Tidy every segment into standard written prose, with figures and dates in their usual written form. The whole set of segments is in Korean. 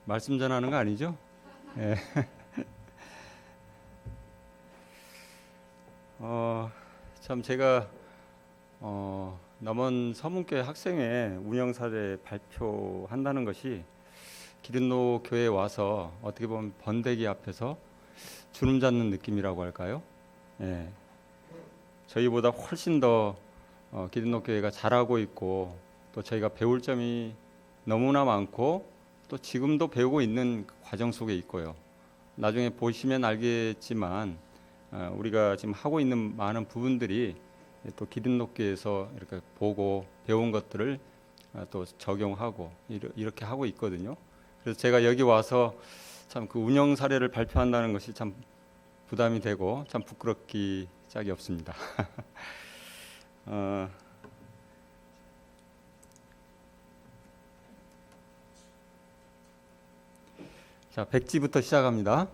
말씀 전하는 거 아니죠? 예. 참 제가 남원 서문교회 학생회 운영 사례 발표한다는 것이 기린노 교회에 와서 어떻게 보면 번데기 앞에서 주름 잡는 느낌이라고 할까요? 예. 저희보다 훨씬 더 기린노 교회가 잘하고 있고 또 저희가 배울 점이 너무나 많고 또 지금도 배우고 있는 과정 속에 있고요. 나중에 보시면 알겠지만 우리가 지금 하고 있는 많은 부분들이 또 기린노교에서 이렇게 보고 배운 것들을 또 적용하고 이렇게 하고 있거든요. 그래서 제가 여기 와서 참 그 운영 사례를 발표한다는 것이 참 부담이 되고 참 부끄럽기 짝이 없습니다. 자, 백지부터 시작합니다.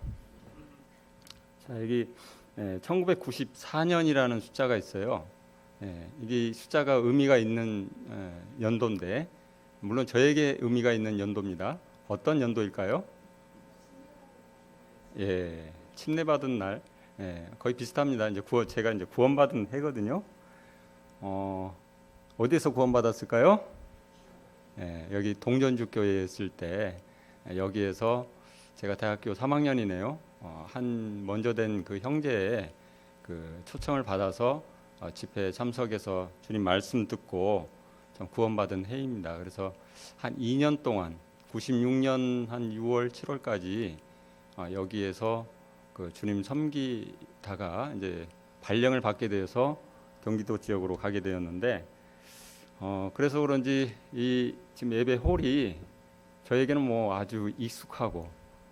자, 여기 1994년이라는 숫자가 있어요. 이게 숫자가 의미가 있는 연도인데 물론 저에게 의미가 있는 연도입니다. 어떤 연도일까요? 예, 침례받은 날. 거의 비슷합니다. 이제 제가 이제 구원받은 해거든요. 어디에서 구원받았을까요? 여기 동전주 교회에 있을 때 여기에서 제가 대학교 3학년이네요. 한 먼저 된 그 형제의 그 초청을 받아서 집회에 참석해서 주님 말씀 듣고 좀 구원받은 해입니다. 그래서 한 2년 동안 96년 한 6월 7월까지 여기에서 그 주님 섬기다가 이제 발령을 받게 되어서 경기도 지역으로 가게 되었는데 그래서 그런지 이 지금 예배 홀이 저에게는 뭐 아주 익숙하고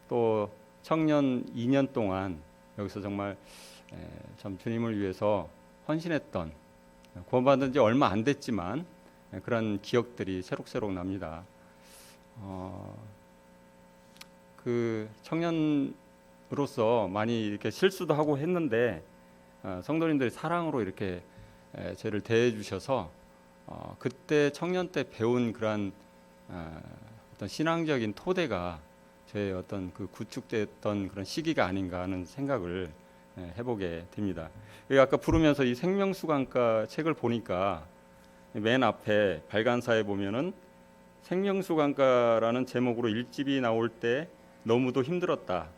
또 청년 2년 동안 여기서 정말 참 주님을 위해서 헌신했던 구원받은 지 얼마 안 됐지만 그런 기억들이 새록새록 납니다. 그 청년으로서 많이 이렇게 실수도 하고 했는데 성도님들이 사랑으로 이렇게 저를 대해 주셔서 그때 청년 때 배운 그런 어떤 신앙적인 토대가 저의 어떤 그 구축됐던 그런 시기가 아닌가 하는 생각을 해보게 됩니다. 여기 아까 부르면서 이 생명수강가 책을 보니까 맨 앞에 발간사에 보면은 생명수강가라는 제목으로 1집이 나올 때 너무도 힘들었다.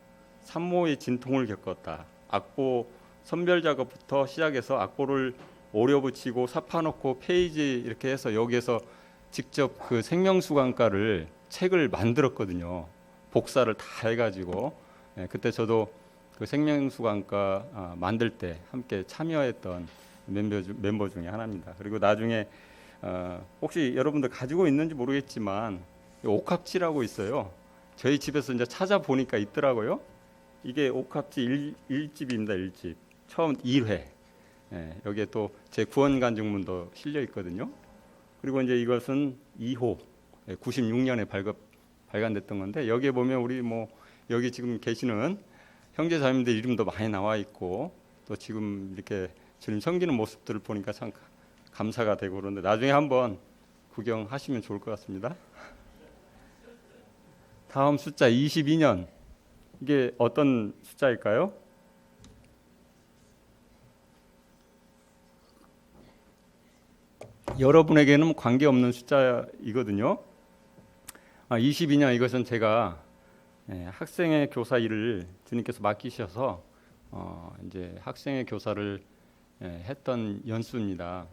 산모의 진통을 겪었다. 악보 선별 작업부터 시작해서 악보를 오려 붙이고 삽파 놓고 페이지 이렇게 해서 여기에서 직접 그 생명수강가를 책을 만들었거든요. 복사를 다 해가지고 그때 저도 그 생명수강가 만들 때 함께 참여했던 멤버 중에 하나입니다. 그리고 나중에 혹시 여러분들 가지고 있는지 모르겠지만 옥합지라고 있어요. 저희 집에서 이제 찾아보니까 있더라고요. 이게 옥합지 1집입니다. 1집 처음 1회. 여기에 또 제 구원간증문도 실려 있거든요. 그리고 이제 이것은 2호 96년에 발간됐던 건데 여기에 보면 우리 뭐 여기 지금 계시는 형제 자매들 이름도 많이 나와 있고 또 지금 이렇게 주님 섬기는 모습들을 보니까 참 감사가 되고 그런데 나중에 한번 구경하시면 좋을 것 같습니다. 다음 숫자 22년 이게 어떤 숫자일까요? 여러분에게는 관계없는 숫자이거든요. 22년 이것은 제가 학생회 교사 일을 주님께서 맡기셔서 이제 학생회 교사를 했던 연수입니다.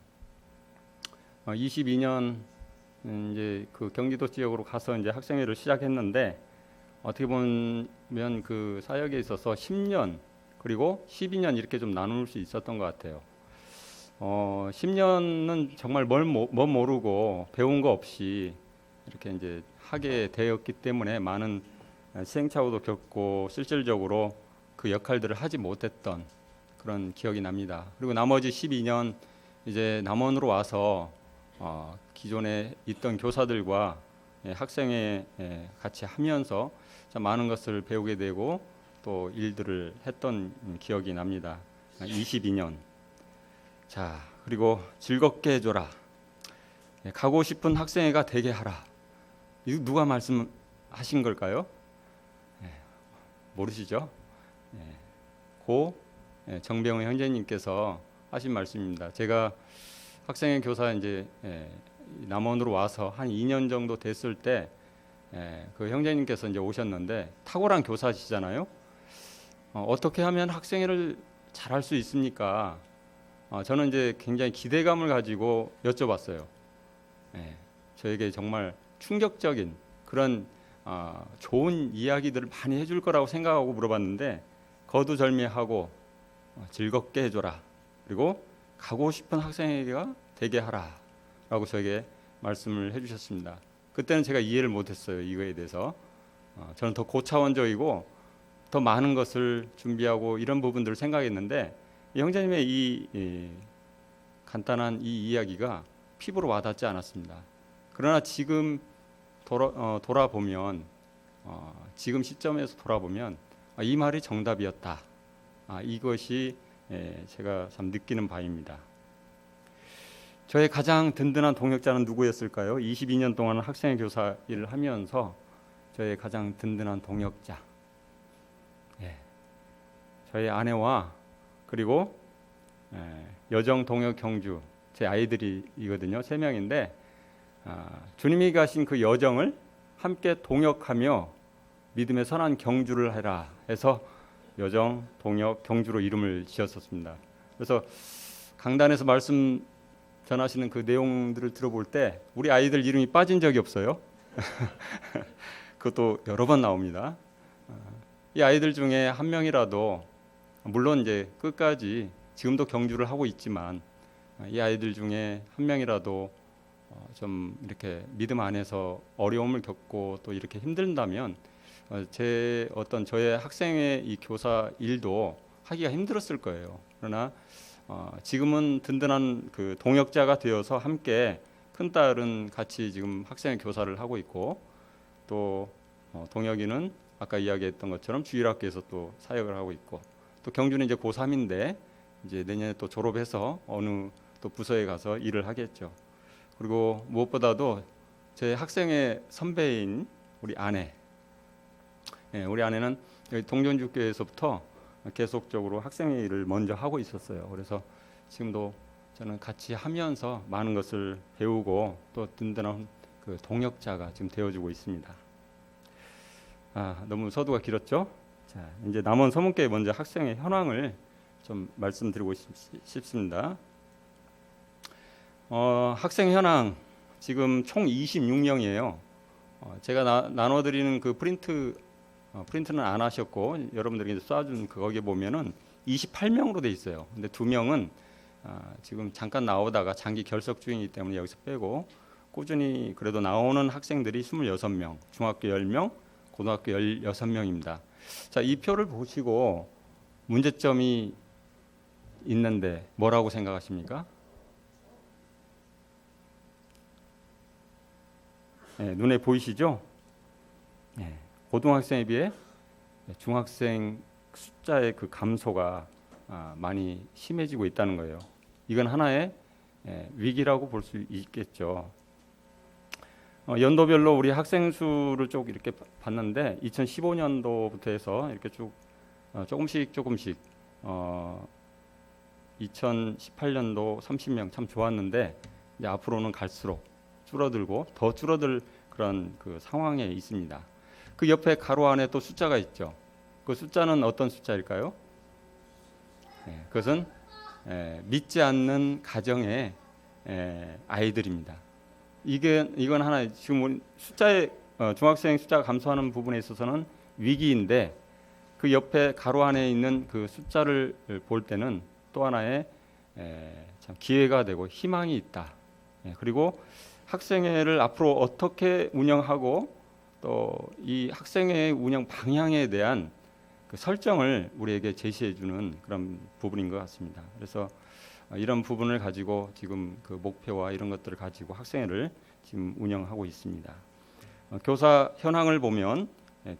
22년 이제 그 경기도 지역으로 가서 이제 학생회를 시작했는데 어떻게 보면 그 사역에 있어서 10년 그리고 12년 이렇게 좀 나눌 수 있었던 것 같아요. 10년은 정말 뭘 모르고 배운 거 없이 이렇게 이제 하게 되었기 때문에 많은 시행착오도 겪고 실질적으로 그 역할들을 하지 못했던 그런 기억이 납니다. 그리고 나머지 12년 이제 남원으로 와서 기존에 있던 교사들과 학생회 같이 하면서 참 많은 것을 배우게 되고 또 일들을 했던 기억이 납니다. 22년. 자, 그리고 즐겁게 해줘라. 가고 싶은 학생회가 되게 하라. 이거 누가 말씀하신 걸까요? 모르시죠? 예, 고 정병훈 형제님께서 하신 말씀입니다. 제가 학생회 교사 이제 남원으로 와서 한 2년 정도 됐을 때 그 형제님께서 이제 오셨는데 탁월한 교사시잖아요. 어떻게 하면 학생회를 잘할 수 있습니까? 저는 이제 굉장히 기대감을 가지고 여쭤봤어요. 저에게 정말 충격적인 그런 좋은 이야기들을 많이 해줄 거라고 생각하고 물어봤는데 거두절미하고 즐겁게 해줘라. 그리고 가고 싶은 학생회가 되게 하라. 라고 저에게 말씀을 해주셨습니다. 그때는 제가 이해를 못했어요. 이거에 대해서. 저는 더 고차원적이고 더 많은 것을 준비하고 이런 부분들을 생각했는데 이 형제님의 이 간단한 이 이야기가 피부로 와닿지 않았습니다. 그러나 지금 돌아보면 지금 시점에서 돌아보면 이 말이 정답이었다. 이것이 제가 참 느끼는 바입니다. 저의 가장 든든한 동역자는 누구였을까요? 22년 동안 학생회 교사 일을 하면서 저의 가장 든든한 동역자, 저의 아내와 그리고 여정, 동역, 경주, 제 아이들이거든요. 3명인데 주님이 가신 그 여정을 함께 동역하며 믿음의 선한 경주를 해라 해서 여정, 동역, 경주로 이름을 지었었습니다. 그래서 강단에서 말씀 전하시는 그 내용들을 들어볼 때 우리 아이들 이름이 빠진 적이 없어요. 그것도 여러 번 나옵니다. 이 아이들 중에 한 명이라도 물론 이제 끝까지 지금도 경주를 하고 있지만 이 아이들 중에 한 명이라도 좀 이렇게 믿음 안에서 어려움을 겪고 또 이렇게 힘든다면 제 어떤 저의 학생회 이 교사 일도 하기가 힘들었을 거예요. 그러나 지금은 든든한 그 동역자가 되어서 함께 큰딸은 같이 지금 학생회 교사를 하고 있고 또 동혁이는 아까 이야기했던 것처럼 주일학교에서 또 사역을 하고 있고 또 경주는 이제 고3인데 이제 내년에 또 졸업해서 어느 또 부서에 가서 일을 하겠죠. 그리고 무엇보다도 제 학생회 선배인 우리 아내, 우리 아내는 동전주교에서부터 계속적으로 학생회 일을 먼저 하고 있었어요. 그래서 지금도 저는 같이 하면서 많은 것을 배우고 또 든든한 그 동역자가 지금 되어주고 있습니다. 너무 서두가 길었죠? 자, 이제 남원 서문교회 먼저 학생회 현황을 좀 말씀드리고 싶습니다. 학생 현황 지금 총 26명이에요. 제가 나눠드리는 그 프린트는 안 하셨고 여러분들에게 쏴준 거기에 보면은 28명으로 돼 있어요. 근데 2명은 지금 잠깐 나오다가 장기 결석 중이기 때문에 여기서 빼고 꾸준히 그래도 나오는 학생들이 26명, 중학교 10명, 고등학교 16명입니다. 자, 이 표를 보시고 문제점이 있는데 뭐라고 생각하십니까? 눈에 보이시죠? 고등학생에 비해 중학생 숫자의 그 감소가 많이 심해지고 있다는 거예요. 이건 하나의 위기라고 볼 수 있겠죠. 연도별로 우리 학생 수를 쭉 이렇게 봤는데 2015년도부터 해서 이렇게 쭉 조금씩 2018년도 30명 참 좋았는데 이제 앞으로는 갈수록 줄어들고 더 줄어들 그런 그 상황에 있습니다. 그 옆에 가로 안에 또 숫자가 있죠. 그 숫자는 어떤 숫자일까요? 그것은 믿지 않는 가정의 아이들입니다. 이건 하나 지금 숫자의 중학생 숫자가 감소하는 부분에 있어서는 위기인데 그 옆에 가로 안에 있는 그 숫자를 볼 때는 또 하나의 참 기회가 되고 희망이 있다. 그리고 학생회를 앞으로 어떻게 운영하고 또 이 학생회의 운영 방향에 대한 그 설정을 우리에게 제시해주는 그런 부분인 것 같습니다. 그래서 이런 부분을 가지고 지금 그 목표와 이런 것들을 가지고 학생회를 지금 운영하고 있습니다. 교사 현황을 보면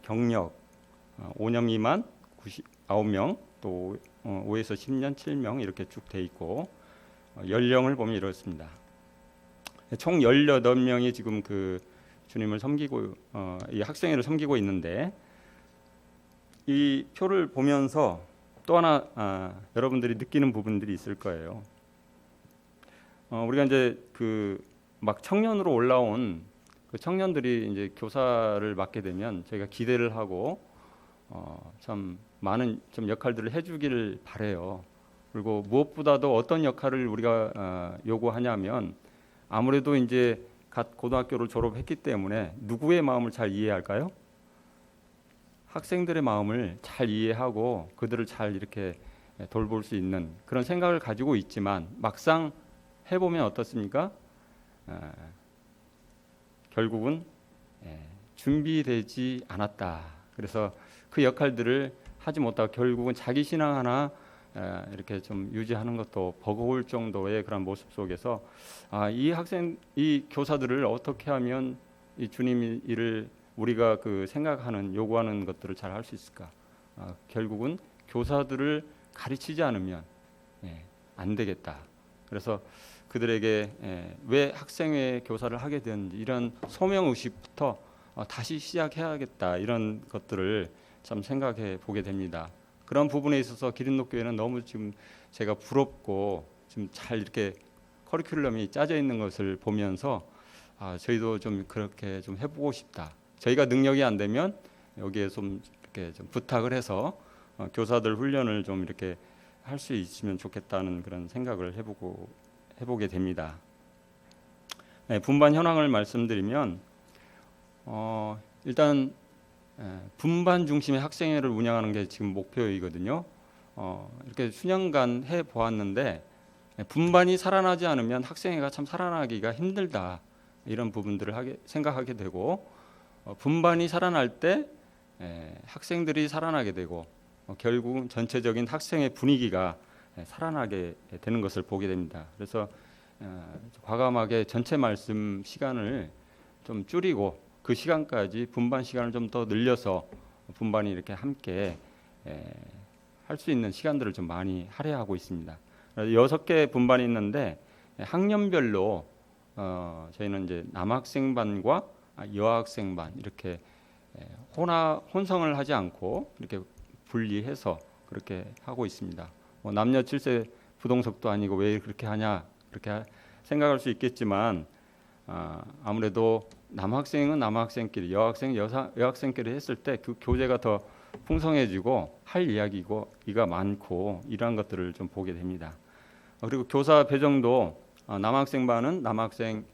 경력 5년 미만 99명, 또 5에서 10년 7명 이렇게 쭉 돼 있고 연령을 보면 이렇습니다. 총 18명이 지금 그 주님을 섬기고 이 학생회를 섬기고 있는데 이 표를 보면서 또 하나 여러분들이 느끼는 부분들이 있을 거예요. 우리가 이제 그 막 청년으로 올라온 그 청년들이 이제 교사를 맡게 되면 저희가 기대를 하고 참 많은 좀 역할들을 해주기를 바래요. 그리고 무엇보다도 어떤 역할을 우리가 요구하냐면 아무래도 이제 갓 고등학교를 졸업했기 때문에 누구의 마음을 잘 이해할까요? 학생들의 마음을 잘 이해하고 그들을 잘 이렇게 돌볼 수 있는 그런 생각을 가지고 있지만 막상 해보면 어떻습니까? 결국은 준비되지 않았다. 그래서 그 역할들을 하지 못하고 결국은 자기 신앙 하나 이렇게 좀 유지하는 것도 버거울 정도의 그런 모습 속에서 이 교사들을 어떻게 하면 이 주님 일을 우리가 그 생각하는 요구하는 것들을 잘 할 수 있을까? 결국은 교사들을 가르치지 않으면 안 되겠다. 그래서 그들에게 왜 학생회 교사를 하게 되는지 이런 소명 의식부터 다시 시작해야겠다 이런 것들을 참 생각해 보게 됩니다. 그런 부분에 있어서 기린독교회는 너무 지금 제가 부럽고 지금 잘 이렇게 커리큘럼이 짜져 있는 것을 보면서 저희도 좀 그렇게 좀 해보고 싶다. 저희가 능력이 안 되면 여기에 좀 이렇게 좀 부탁을 해서 교사들 훈련을 좀 이렇게 할 수 있으면 좋겠다는 그런 생각을 해보게 됩니다. 분반 현황을 말씀드리면 일단 분반 중심의 학생회를 운영하는 게 지금 목표이거든요. 이렇게 수년간 해 보았는데 분반이 살아나지 않으면 학생회가 참 살아나기가 힘들다 이런 부분들을 생각하게 되고 분반이 살아날 때 학생들이 살아나게 되고 결국 전체적인 학생의 분위기가 살아나게 되는 것을 보게 됩니다. 그래서 과감하게 전체 말씀 시간을 좀 줄이고 그 시간까지 분반 시간을 좀 더 늘려서 분반이 이렇게 함께 할 수 있는 시간들을 좀 많이 할애하고 있습니다. 6개 분반이 있는데 학년별로 저희는 이제 남학생반과 여학생반 이렇게 혼성을 하지 않고 이렇게 분리해서 그렇게 하고 있습니다. 남녀 7세 부동석도 아니고 왜 그렇게 하냐 그렇게 생각할 수 있겠지만 아무래도 남학생은 남학생끼리 여학생 여학생끼리 했을 때 그 교제가 더 풍성해지고 할 이야기가 많고 이러한 것들을 좀 보게 됩니다. 그리고 교사 배정도 남학생 반은 남학생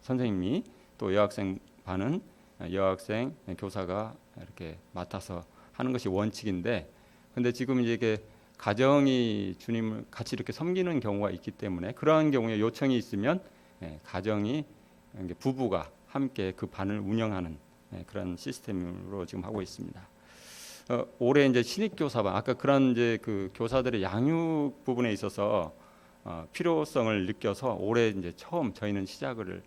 선생님이 또 여학생 반은 여학생 교사가 이렇게 맡아서 하는 것이 원칙인데 근데 지금 이제 이게 가정이 주님을 같이 이렇게 섬기는 경우가 있기 때문에 그러한 경우에 요청이 있으면 가정이 부부가 함께 그 반을 운영하는 그런 시스템으로 지금 하고 있습니다. 올해 이제 신입 교사반 아까 그런 이제 그 교사들의 양육 부분에 있어서 필요성을 느껴서 올해 이제 처음 저희는 시작을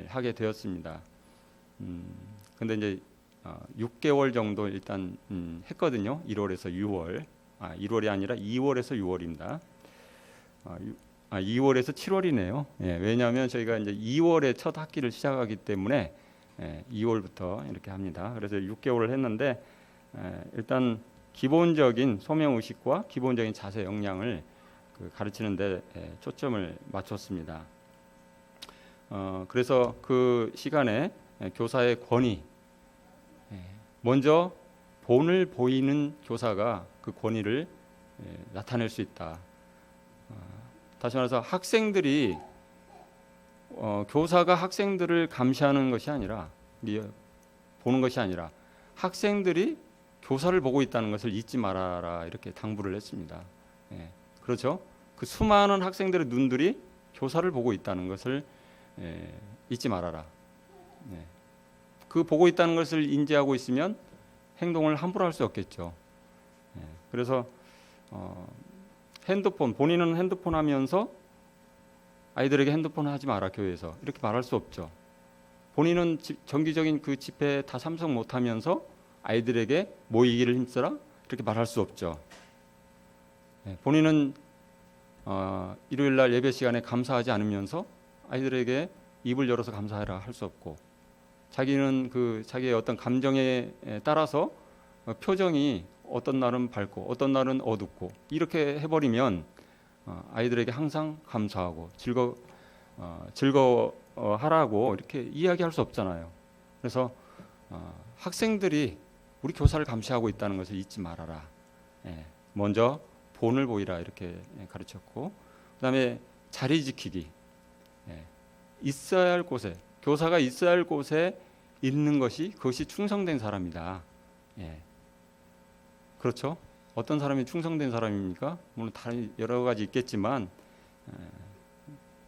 하게 되었습니다. 근데 이제 6개월 정도 일단 했거든요. 1월에서 6월. 1월이 아니라 2월에서 6월입니다. 2월에서 7월이네요. 왜냐하면 저희가 이제 2월에 첫 학기를 시작하기 때문에 2월부터 이렇게 합니다. 그래서 6개월을 했는데 일단 기본적인 소명 의식과 기본적인 자세 역량을 가르치는데 초점을 맞췄습니다. 그래서 그 시간에 교사의 권위, 먼저 본을 보이는 교사가 그 권위를 나타낼 수 있다. 다시 말해서 학생들이 교사가 학생들을 감시하는 것이 아니라 보는 것이 아니라 학생들이 교사를 보고 있다는 것을 잊지 말아라 이렇게 당부를 했습니다. 그렇죠? 그 수많은 학생들의 눈들이 교사를 보고 있다는 것을 잊지 말아라. 그 보고 있다는 것을 인지하고 있으면 행동을 함부로 할 수 없겠죠. 그래서 핸드폰 본인은 핸드폰 하면서 아이들에게 핸드폰 하지 마라 교회에서 이렇게 말할 수 없죠. 본인은 정기적인 그 집회에 다 참석 못하면서 아이들에게 모이기를 힘써라 이렇게 말할 수 없죠. 본인은 일요일날 예배 시간에 감사하지 않으면서 아이들에게 입을 열어서 감사해라 할 수 없고 자기는 그 자기의 어떤 감정에 따라서 표정이 어떤 날은 밝고 어떤 날은 어둡고 이렇게 해버리면 아이들에게 항상 감사하고 즐거워하라고 이렇게 이야기할 수 없잖아요. 그래서 학생들이 우리 교사를 감시하고 있다는 것을 잊지 말아라. 예, 먼저 본을 보이라 이렇게 가르쳤고, 그다음에 자리 지키기. 예, 있어야 할 곳에, 교사가 있어야 할 곳에 있는 것이 그것이 충성된 사람이다. 예, 그렇죠? 어떤 사람이 충성된 사람입니까? 물론 다른 여러 가지 있겠지만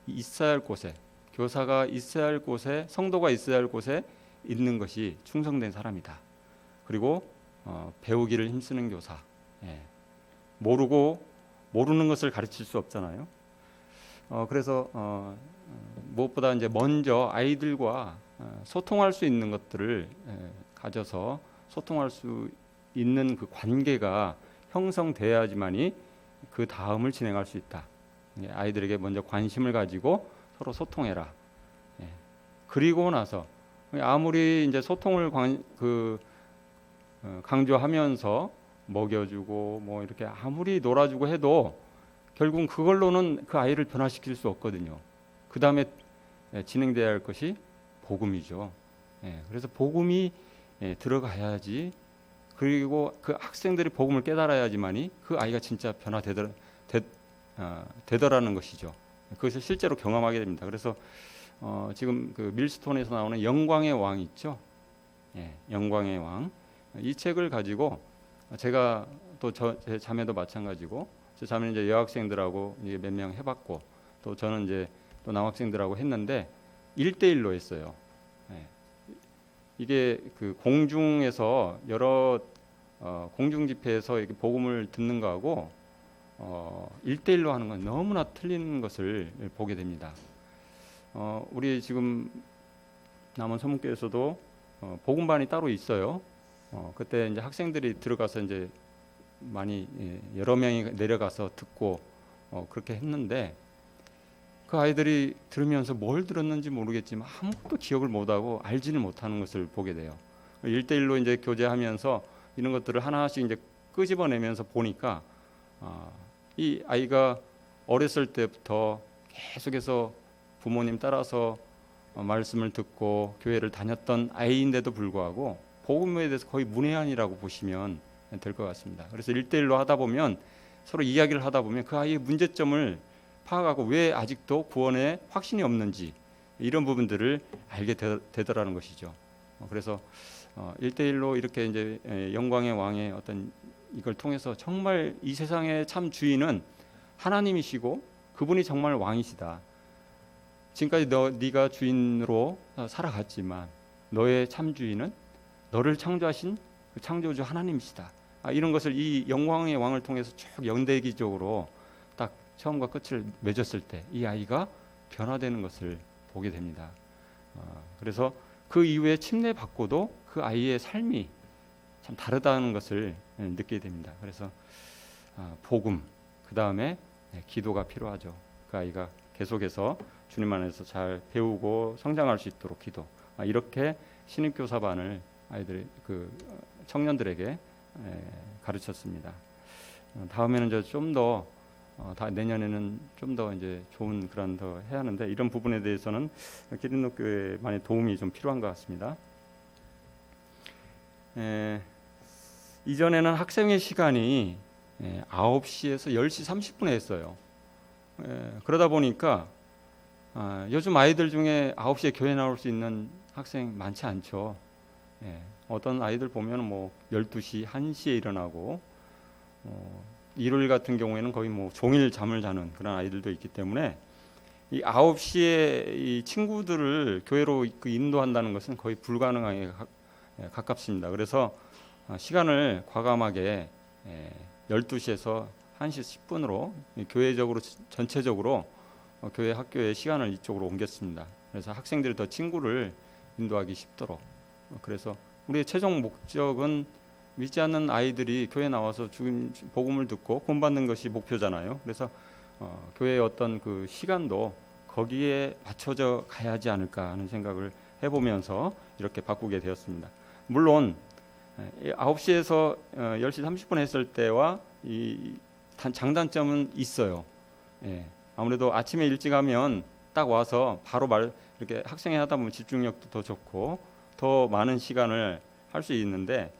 있어야 할 곳에, 교사가 있어야 할 곳에, 성도가 있어야 할 곳에 있는 것이 충성된 사람이다. 그리고 배우기를 힘쓰는 교사. 예. 모르는 것을 가르칠 수 없잖아요. 그래서 무엇보다 이제 먼저 아이들과 소통할 수 있는 것들을 가져서 소통할 수 있는 그 관계가 형성돼야지만이 그 다음을 진행할 수 있다. 예, 아이들에게 먼저 관심을 가지고 서로 소통해라. 예. 그리고 나서 아무리 이제 소통을 강조하면서 먹여주고 뭐 이렇게 아무리 놀아주고 해도 결국 그걸로는 그 아이를 변화시킬 수 없거든요. 그 다음에 진행돼야 할 것이 복음이죠. 예, 그래서 복음이 들어가야지, 그리고 그 학생들이 복음을 깨달아야지만이 그 아이가 진짜 되더라는 것이죠. 그것을 실제로 경험하게 됩니다. 그래서 지금 그 밀스톤에서 나오는 영광의 왕 있죠. 예, 영광의 왕. 이 책을 가지고 제가 또 제 자매도 마찬가지고, 제 자매는 이제 여학생들하고 몇 명 해봤고, 또 저는 이제 또 남학생들하고 했는데 1대1로 했어요. 예. 이게 그 공중에서 여러 공중 집회에서 이렇게 복음을 듣는 거하고 1대1로 하는 건 너무나 틀린 것을 보게 됩니다. 우리 지금 남원 서문교에서도 복음반이 따로 있어요. 그때 이제 학생들이 들어가서 이제 많이 여러 명이 내려가서 듣고 그렇게 했는데, 그 아이들이 들으면서 뭘 들었는지 모르겠지만 아무것도 기억을 못하고 알지는 못하는 것을 보게 돼요. 1대1로 이제 교제하면서 이런 것들을 하나씩 이제 끄집어내면서 보니까 이 아이가 어렸을 때부터 계속해서 부모님 따라서 말씀을 듣고 교회를 다녔던 아이인데도 불구하고 복음에 대해서 거의 문외한이라고 보시면 될 것 같습니다. 그래서 1대1로 하다 보면, 서로 이야기를 하다 보면 그 아이의 문제점을 파악하고 왜 아직도 구원에 확신이 없는지, 이런 부분들을 알게 되더라는 것이죠. 그래서 1대1로 이렇게 이제 영광의 왕의 어떤 이걸 통해서 정말 이 세상의 참 주인은 하나님이시고 그분이 정말 왕이시다. 지금까지 네가 주인으로 살아갔지만 너의 참 주인은 너를 창조하신 그 창조주 하나님이시다. 이런 것을 이 영광의 왕을 통해서 쭉 연대기적으로 딱 처음과 끝을 맺었을 때 이 아이가 변화되는 것을 보게 됩니다. 그래서 그 이후에 침례받고도 그 아이의 삶이 참 다르다는 것을 느끼게 됩니다. 그래서 복음, 그 다음에 기도가 필요하죠. 그 아이가 계속해서 주님 안에서 잘 배우고 성장할 수 있도록 기도. 이렇게 신입교사반을 아이들 그 청년들에게 가르쳤습니다. 다음에는 이제 좀 더 내년에는 좀 더 이제 좋은 그런 더 해야 하는데, 이런 부분에 대해서는 기린노교회 많이 도움이 좀 필요한 것 같습니다. 이전에는 학생의 시간이 9시에서 10시 30분에 했어요. 그러다 보니까 요즘 아이들 중에 9시에 교회 나올 수 있는 학생 많지 않죠. 어떤 아이들 보면 뭐 12시, 1시에 일어나고, 일요일 같은 경우에는 거의 뭐 종일 잠을 자는 그런 아이들도 있기 때문에 이 9시에 이 친구들을 교회로 인도한다는 것은 거의 불가능하게 가깝습니다. 그래서 시간을 과감하게 12시에서 1시 10분으로 교회적으로 전체적으로 교회 학교의 시간을 이쪽으로 옮겼습니다. 그래서 학생들이 더 친구를 인도하기 쉽도록. 그래서 우리의 최종 목적은 믿지 않는 아이들이 교회 나와서 주님 복음을 듣고 구원받는 것이 목표잖아요. 그래서 교회의 어떤 그 시간도 거기에 맞춰져 가야지 않을까 하는 생각을 해보면서 이렇게 바꾸게 되었습니다. 물론 9시에서 10시 30분 했을 때와 이 장단점은 있어요. 예. 아무래도 아침에 일찍 하면 딱 와서 바로 이렇게 학생회 하다 보면 집중력도 더 좋고 더 많은 시간을 할 수 있는데,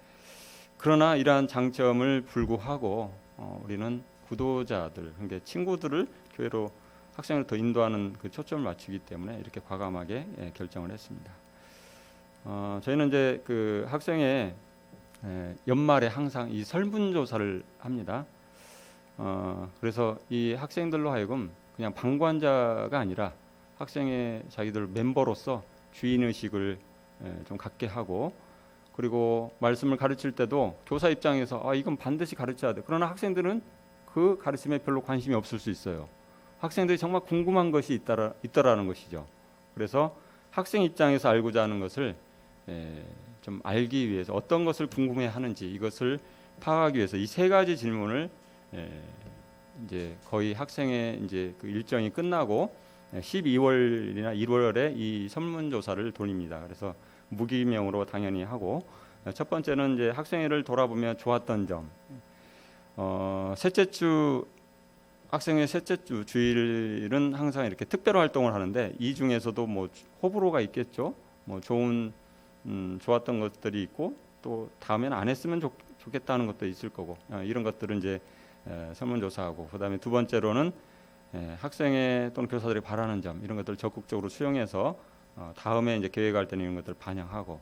그러나 이러한 장점을 불구하고 우리는 구도자들, 그러니까 친구들을 교회로 학생을 더 인도하는 그 초점을 맞추기 때문에 이렇게 과감하게 결정을 했습니다. 저희는 이제 그 학생회 연말에 항상 이 설문조사를 합니다. 그래서 이 학생들로 하여금 그냥 방관자가 아니라 학생회 자기들 멤버로서 주인의식을 좀 갖게 하고, 그리고 말씀을 가르칠 때도 교사 입장에서 이건 반드시 가르쳐야 돼. 그러나 학생들은 그 가르침에 별로 관심이 없을 수 있어요. 학생들이 정말 궁금한 것이 있더라는 것이죠. 그래서 학생 입장에서 알고자 하는 것을 좀 알기 위해서, 어떤 것을 궁금해 하는지 이것을 파악하기 위해서 이 세 가지 질문을 이제 거의 학생의 이제 그 일정이 끝나고 12월이나 1월에 이 설문조사를 돌립니다. 그래서 무기명으로 당연히 하고, 첫 번째는 이제 학생회를 돌아보며 좋았던 점. 셋째 주 학생회 셋째 주 주일은 항상 이렇게 특별 활동을 하는데, 이 중에서도 뭐 호불호가 있겠죠. 뭐 좋았던 것들이 있고, 또 다음엔 안 했으면 좋겠다는 것도 있을 거고, 이런 것들은 이제 설문조사하고, 그다음에 두 번째로는 학생회 또는 교사들이 바라는 점, 이런 것들을 적극적으로 수용해서 다음에 이제 계획할 때는 이런 것들을 반영하고,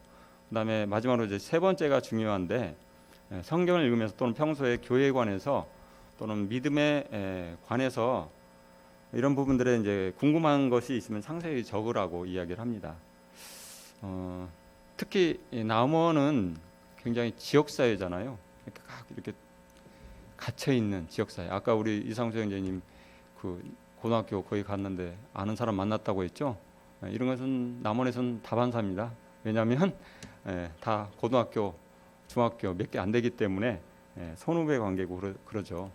그다음에 마지막으로 이제 세 번째가 중요한데, 성경을 읽으면서 또는 평소에 교회에 관해서 또는 믿음에 관해서 이런 부분들에 이제 궁금한 것이 있으면 상세히 적으라고 이야기를 합니다. 특히 남원은 굉장히 지역사회잖아요. 이렇게 갇혀 있는 지역사회. 아까 우리 이상수 형제님 그 고등학교 거기 갔는데 아는 사람 만났다고 했죠. 이런 것은 남원에서는 다반사입니다. 왜냐하면 다 고등학교, 중학교 몇 개 안 되기 때문에 선후배 관계고 그러죠.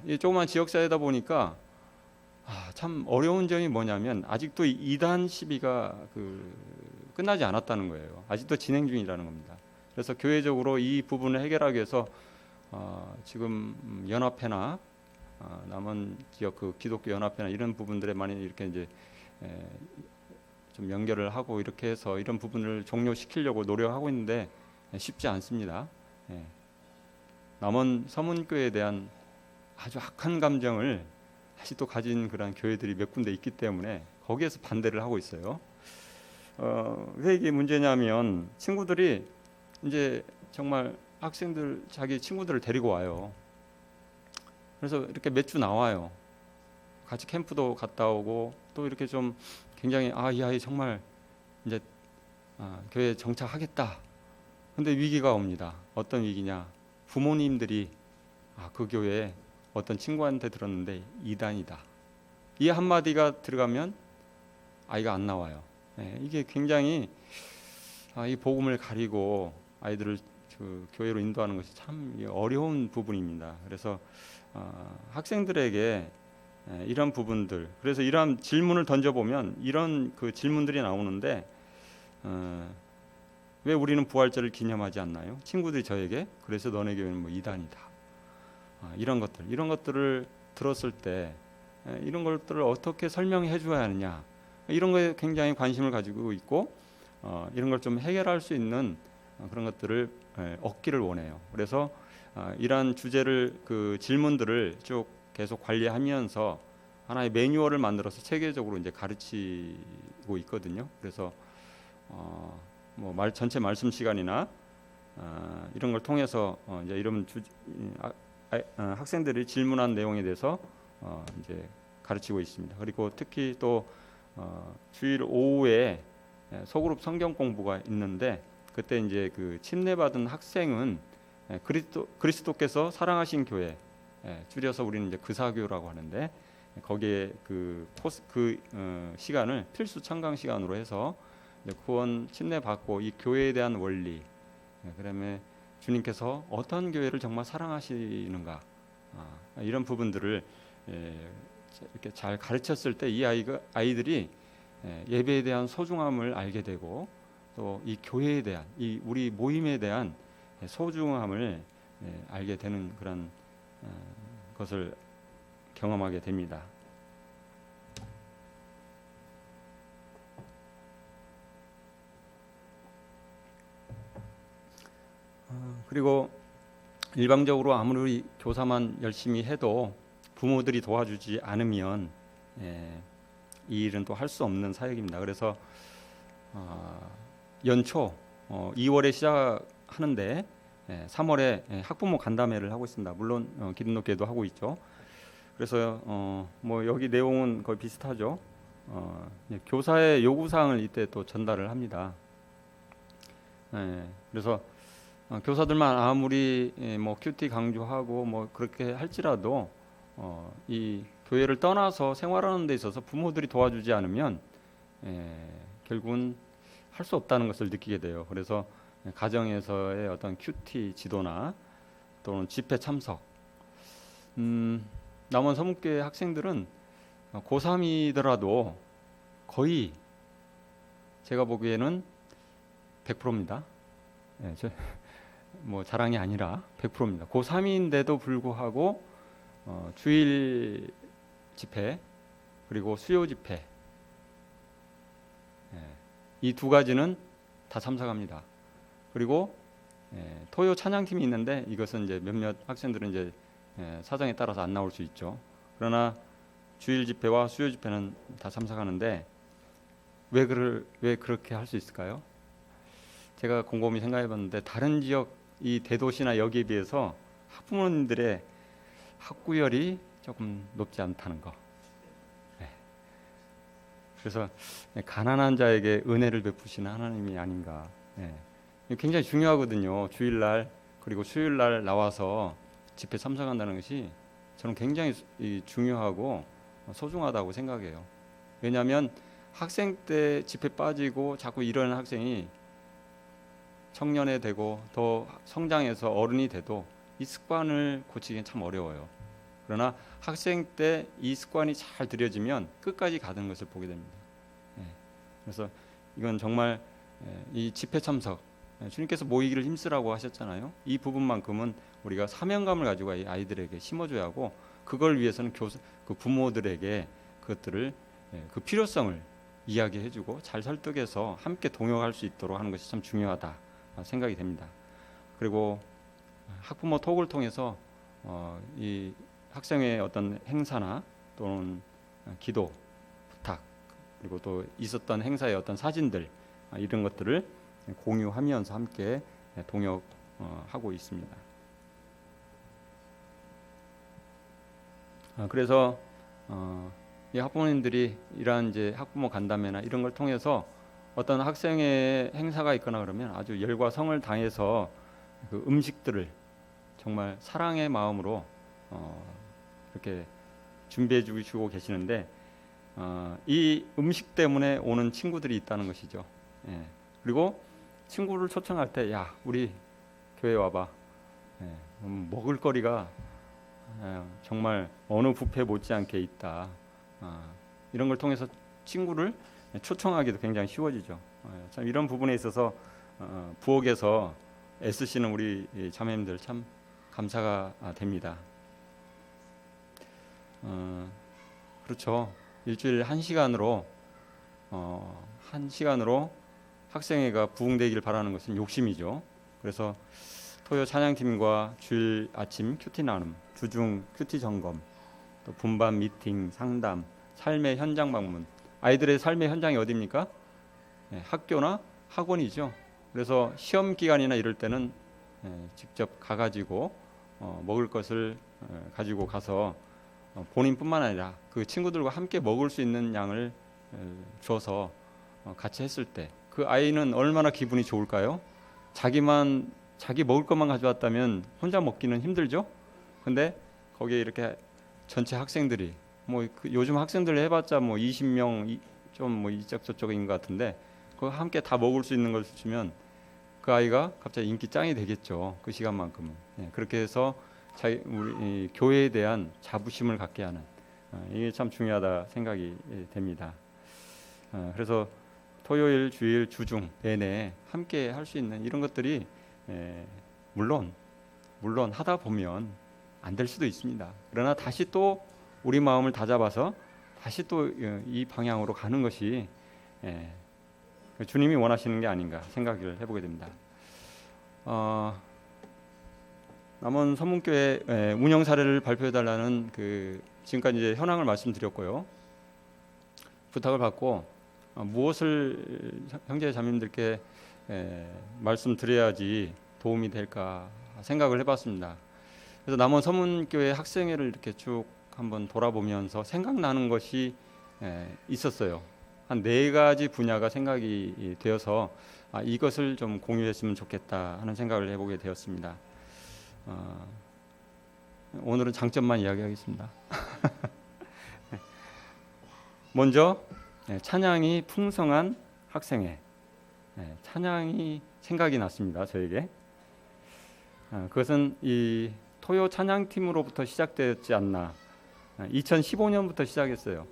이 조그만 지역사회다 보니까 참 어려운 점이 뭐냐면, 아직도 이단 시비가 끝나지 않았다는 거예요. 아직도 진행 중이라는 겁니다. 그래서 교회적으로 이 부분을 해결하기 위해서 지금 연합회나 남원 지역 그 기독교 연합회나 이런 부분들에 많이 이렇게 이제 좀 연결을 하고 이렇게 해서 이런 부분을 종료시키려고 노력하고 있는데 쉽지 않습니다. 남원 서문교회에 대한 아주 악한 감정을 아직도 가진 그런 교회들이 몇 군데 있기 때문에 거기에서 반대를 하고 있어요. 왜 이게 문제냐면, 친구들이 이제 정말 학생들 자기 친구들을 데리고 와요. 그래서 이렇게 몇 주 나와요. 같이 캠프도 갔다 오고, 또 이렇게 좀 굉장히 이 아이 정말 이제 교회에 정착하겠다. 근데 위기가 옵니다. 어떤 위기냐? 부모님들이 그 교회에 어떤 친구한테 들었는데 이단이다. 이 한마디가 들어가면 아이가 안 나와요. 이게 굉장히 이 복음을 가리고 아이들을 그 교회로 인도하는 것이 참 어려운 부분입니다. 그래서 학생들에게 이런 부분들, 그래서 이런 질문을 던져보면 이런 그 질문들이 나오는데, 왜 우리는 부활절을 기념하지 않나요? 친구들이 저에게 그래서 너네 교회는 뭐 이단이다. 이런 것들을 들었을 때 이런 것들을 어떻게 설명해 줘야 하느냐, 이런 거에 굉장히 관심을 가지고 있고, 이런 걸 좀 해결할 수 있는 그런 것들을 얻기를 원해요. 그래서 이러한 주제를 그 질문들을 쭉 계속 관리하면서 하나의 매뉴얼을 만들어서 체계적으로 이제 가르치고 있거든요. 그래서 전체 말씀 시간이나 이런 걸 통해서 이제 이런 학생들이 질문한 내용에 대해서 이제 가르치고 있습니다. 그리고 특히 또 주일 오후에 소그룹 성경 공부가 있는데, 그때 이제 그 침례받은 학생은 그리스도께서 사랑하신 교회, 줄여서 우리는 이제 그사교라고 하는데, 거기에 그 시간을 필수 청강 시간으로 해서 구원 침례받고 이 교회에 대한 원리, 그다음에 주님께서 어떤 교회를 정말 사랑하시는가, 이런 부분들을 이렇게 잘 가르쳤을 때 이 아이들이 예배에 대한 소중함을 알게 되고, 또 이 교회에 대한, 이 우리 모임에 대한 소중함을 알게 되는 그런 것을 경험하게 됩니다. 그리고 일방적으로 아무리 교사만 열심히 해도 부모들이 도와주지 않으면 이 일은 또 할 수 없는 사역입니다. 그래서 연초 2월에 시작하는데 3월에 학부모 간담회를 하고 있습니다. 물론 기름높게도 하고 있죠. 그래서 뭐 여기 내용은 거의 비슷하죠. 교사의 요구사항을 이때 또 전달을 합니다. 그래서 교사들만 아무리 뭐 큐티 강조하고 뭐 그렇게 할지라도 이 교회를 떠나서 생활하는 데 있어서 부모들이 도와주지 않으면 결국은 할 수 없다는 것을 느끼게 돼요. 그래서 가정에서의 어떤 큐티 지도나 또는 집회 참석, 남원 서문교회 학생들은 고3이더라도 거의 제가 보기에는 100%입니다. 뭐 자랑이 아니라 100%입니다. 고3인데도 불구하고 주일 집회 그리고 수요 집회 이 두 가지는 다 참석합니다. 그리고 토요 찬양팀이 있는데 이것은 이제 몇몇 학생들은 이제 사정에 따라서 안 나올 수 있죠. 그러나 주일 집회와 수요 집회는 다 참석하는데 왜 그렇게 할 수 있을까요? 제가 곰곰이 생각해봤는데 다른 지역 이 대도시나 여기에 비해서 학부모님들의 학구열이 조금 높지 않다는 거. 그래서 가난한 자에게 은혜를 베푸시는 하나님이 아닌가. 굉장히 중요하거든요. 주일날 그리고 수요일날 나와서 집회 참석한다는 것이 저는 굉장히 중요하고 소중하다고 생각해요. 왜냐하면 학생 때 집회 빠지고 자꾸 이러는 학생이 청년에 되고 더 성장해서 어른이 돼도 이 습관을 고치기는 참 어려워요. 그러나 학생 때 이 습관이 잘 들여지면 끝까지 가는 것을 보게 됩니다. 그래서 이건 정말 이 집회 참석, 주님께서 모이기를 힘쓰라고 하셨잖아요. 이 부분만큼은 우리가 사명감을 가지고 이 아이들에게 심어줘야 하고 그걸 위해서는 그 부모들에게 그것들을 그 필요성을 이야기해주고 잘 설득해서 함께 동역할 수 있도록 하는 것이 참 중요하다 생각이 됩니다. 그리고 학부모 톡을 통해서 이 학생의 어떤 행사나 또는 기도 부탁 그리고 또 있었던 행사의 어떤 사진들 이런 것들을 공유하면서 함께 동역하고 있습니다. 그래서 이 학부모님들이 이러한 이제 학부모 간담회나 이런 걸 통해서 어떤 학생의 행사가 있거나 그러면 아주 열과 성을 다해서 그 음식들을 정말 사랑의 마음으로 이렇게 준비해 주시고 계시는데 이 음식 때문에 오는 친구들이 있다는 것이죠. 그리고 친구를 초청할 때 야 우리 교회 와봐. 먹을 거리가 정말 어느 뷔페 못지않게 있다. 이런 걸 통해서 친구를 초청하기도 굉장히 쉬워지죠. 참 이런 부분에 있어서 부엌에서 애쓰시는 우리 자매님들 참 감사가 됩니다. 그렇죠. 일주일 1시간으로 학생회가 부흥되기를 바라는 것은 욕심이죠. 그래서 토요 찬양팀과 주일 아침 큐티 나눔, 주중 큐티 점검, 또 분반 미팅, 상담, 삶의 현장 방문. 아이들의 삶의 현장이 어디입니까? 학교나 학원이죠. 그래서 시험 기간이나 이럴 때는 직접 가가지고 먹을 것을 가지고 가서 본인뿐만 아니라 그 친구들과 함께 먹을 수 있는 양을 줘서 같이 했을 때 그 아이는 얼마나 기분이 좋을까요? 자기 먹을 것만 가져왔다면 혼자 먹기는 힘들죠. 근데 거기에 이렇게 전체 학생들이 요즘 학생들 해봤자 20명 좀 이쪽 저쪽인 것 같은데 그거 함께 다 먹을 수 있는 걸 주면 그 아이가 갑자기 인기 짱이 되겠죠. 그 시간만큼은. 그렇게 해서 우리 교회에 대한 자부심을 갖게 하는 이게 참 중요하다 생각이 됩니다. 그래서 토요일, 주일, 주중 내내 함께 할 수 있는 이런 것들이 물론 하다 보면 안 될 수도 있습니다. 그러나 다시 또 우리 마음을 다잡아서 다시 또 이 방향으로 가는 것이 주님이 원하시는 게 아닌가 생각을 해보게 됩니다. 남원 서문교회 운영 사례를 발표해달라는 지금까지 이제 현황을 말씀드렸고요. 부탁을 받고 무엇을 형제 자매님들께 말씀드려야지 도움이 될까 생각을 해봤습니다. 그래서 남원 서문교회 학생회를 이렇게 쭉 한번 돌아보면서 생각나는 것이 있었어요. 한 4가지 분야가 생각이 되어서 이것을 좀 공유했으면 좋겠다 하는 생각을 해보게 되었습니다. 오늘은 장점만 이야기하겠습니다. 먼저 찬양이 풍성한 학생회. 찬양이 생각이 났습니다. 저에게. 그것은 이 토요 찬양팀으로부터 시작되었지 않나. 2015년부터 시작했어요.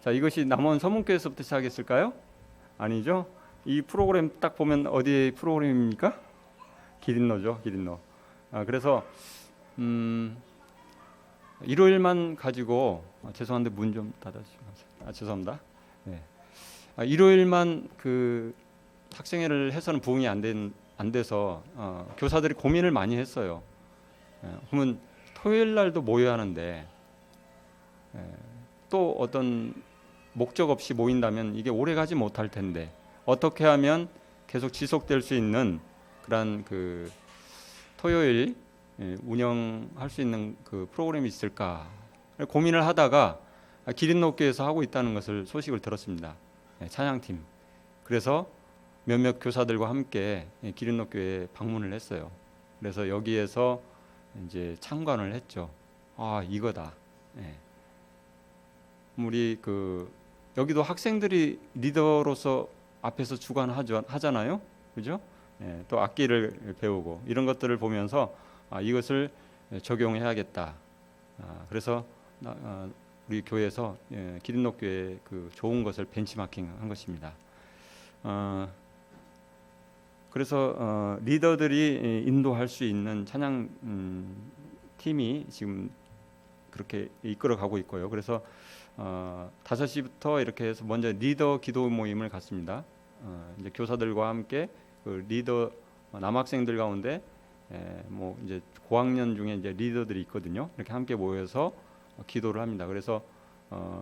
자, 이것이 남원 서문교에서부터 시작했을까요? 아니죠. 이 프로그램 딱 보면 어디의 프로그램입니까? 기린노죠, 기린노. 그래서 일요일만 가지고 죄송한데 문 좀 닫아주시면 죄송합니다. 네. 일요일만 그 학생회를 해서는 부응이 안 돼서 교사들이 고민을 많이 했어요. 그러면 토요일 날도 모여야 하는데 또 어떤 목적 없이 모인다면 이게 오래 가지 못할 텐데 어떻게 하면 계속 지속될 수 있는 그런 그 토요일 운영할 수 있는 그 프로그램이 있을까 고민을 하다가 기린노교에서 하고 있다는 것을 소식을 들었습니다. 찬양팀. 그래서 몇몇 교사들과 함께 기린노교에 방문을 했어요. 그래서 여기에서 이제 참관을 했죠. 이거다. 우리 여기도 학생들이 리더로서 앞에서 주관하잖아요, 그죠? 또 악기를 배우고 이런 것들을 보면서 이것을 적용해야겠다. 그래서 우리 교회에서 기린노교회 그 좋은 것을 벤치마킹한 것입니다. 그래서 리더들이 인도할 수 있는 찬양 팀이 지금 그렇게 이끌어가고 있고요. 그래서 5시부터 이렇게 해서 먼저 리더 기도 모임을 갖습니다. 이제 교사들과 함께 그 리더 남학생들 가운데 뭐 이제 고학년 중에 이제 리더들이 있거든요. 이렇게 함께 모여서 기도를 합니다. 그래서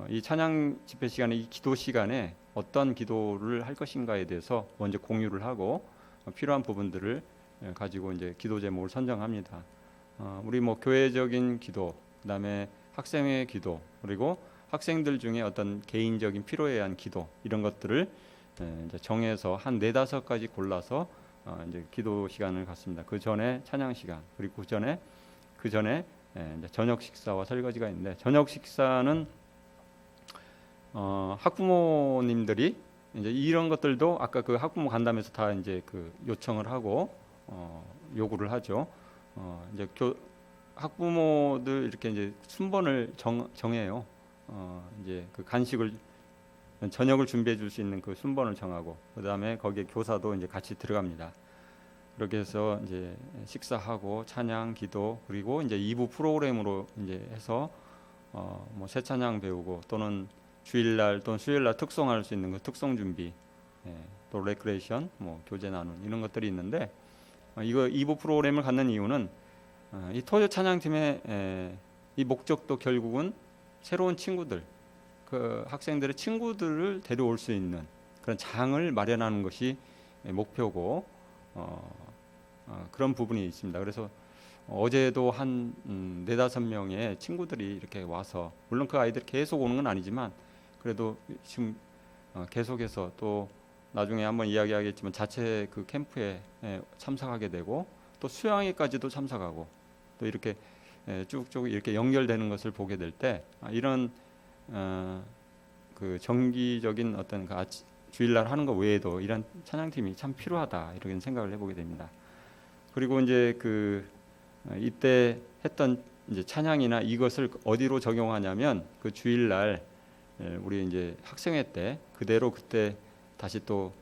이 찬양 집회 시간에 이 기도 시간에 어떤 기도를 할 것인가에 대해서 먼저 공유를 하고 필요한 부분들을 가지고 이제 기도 제목을 선정합니다. 우리 뭐 교회적인 기도, 그다음에 학생회 기도, 그리고 학생들 중에 어떤 개인적인 필요에 의한 기도 이런 것들을 이제 정해서 한 4-5가지 골라서 이제 기도 시간을 갖습니다. 그 전에 찬양 시간, 그리고 그 전에 이제 저녁 식사와 설거지가 있는데 저녁 식사는 학부모님들이 이제 이런 것들도 아까 그 학부모 간담회에서 다 이제 그 요청을 하고 요구를 하죠. 이제 학부모들 이렇게 이제 순번을 정해요. 이제 그 간식을 저녁을 준비해 줄 수 있는 그 순번을 정하고 그다음에 거기에 교사도 이제 같이 들어갑니다. 그렇게 해서 이제 식사하고 찬양, 기도 그리고 이제 2부 프로그램으로 이제 해서 뭐 새 찬양 배우고 또는 주일날 또는 수요일날 특송할 수 있는 그 특송 준비, 또 레크레이션, 뭐 교제 나눈 이런 것들이 있는데 이거 2부 프로그램을 갖는 이유는 이 토요 찬양팀의 이 목적도 결국은 새로운 친구들, 그 학생들의 친구들을 데려올 수 있는 그런 장을 마련하는 것이 목표고 그런 부분이 있습니다. 그래서 어제도 한 4-5명의 친구들이 이렇게 와서 물론 그 아이들이 계속 오는 건 아니지만 그래도 지금 계속해서 또 나중에 한번 이야기하겠지만 자체 그 캠프에 참석하게 되고 또 수양회까지도 참석하고 또 이렇게 쭉쭉 이렇게 연결되는 것을 보게 될 때 이런 그 정기적인 어떤 그 주일날 하는 것 외에도 이런 찬양팀이 참 필요하다 이렇게 생각을 해보게 됩니다. 그리고 이제 그 이때 했던 이제 찬양이나 이것을 어디로 적용하냐면 그 주일날 우리 이제 학생회 때 그대로 그때 다시 또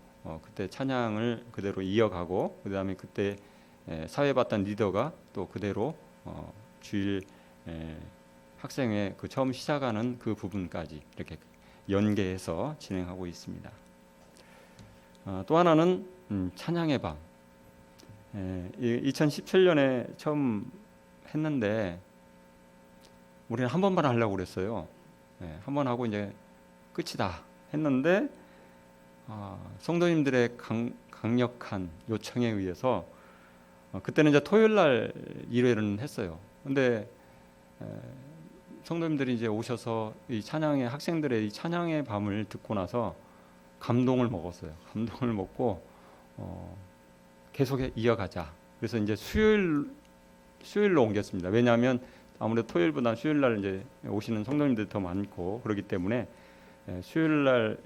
그때 찬양을 그대로 이어가고 그다음에 그때 사회봤던 리더가 또 그대로 주일 학생회 그 처음 시작하는 그 부분까지 이렇게 연계해서 진행하고 있습니다. 또 하나는 찬양의 밤. 2017년에 처음 했는데 우리는 한 번만 하려고 그랬어요. 한 번 하고 이제 끝이다 했는데 성도님들의 강력한 요청에 의해서 그때는 이제 토요일 날 1회는 했어요. 근데 성도님들이 이제 오셔서 이 찬양의 학생들의 이 찬양의 밤을 듣고 나서 감동을 먹었어요. 감동을 먹고 계속 이어가자. 그래서 이제 수요일로 옮겼습니다. 왜냐하면 아무래도 토요일보다 수요일 날 이제 오시는 성도님들이 더 많고 그렇기 때문에 수요일 날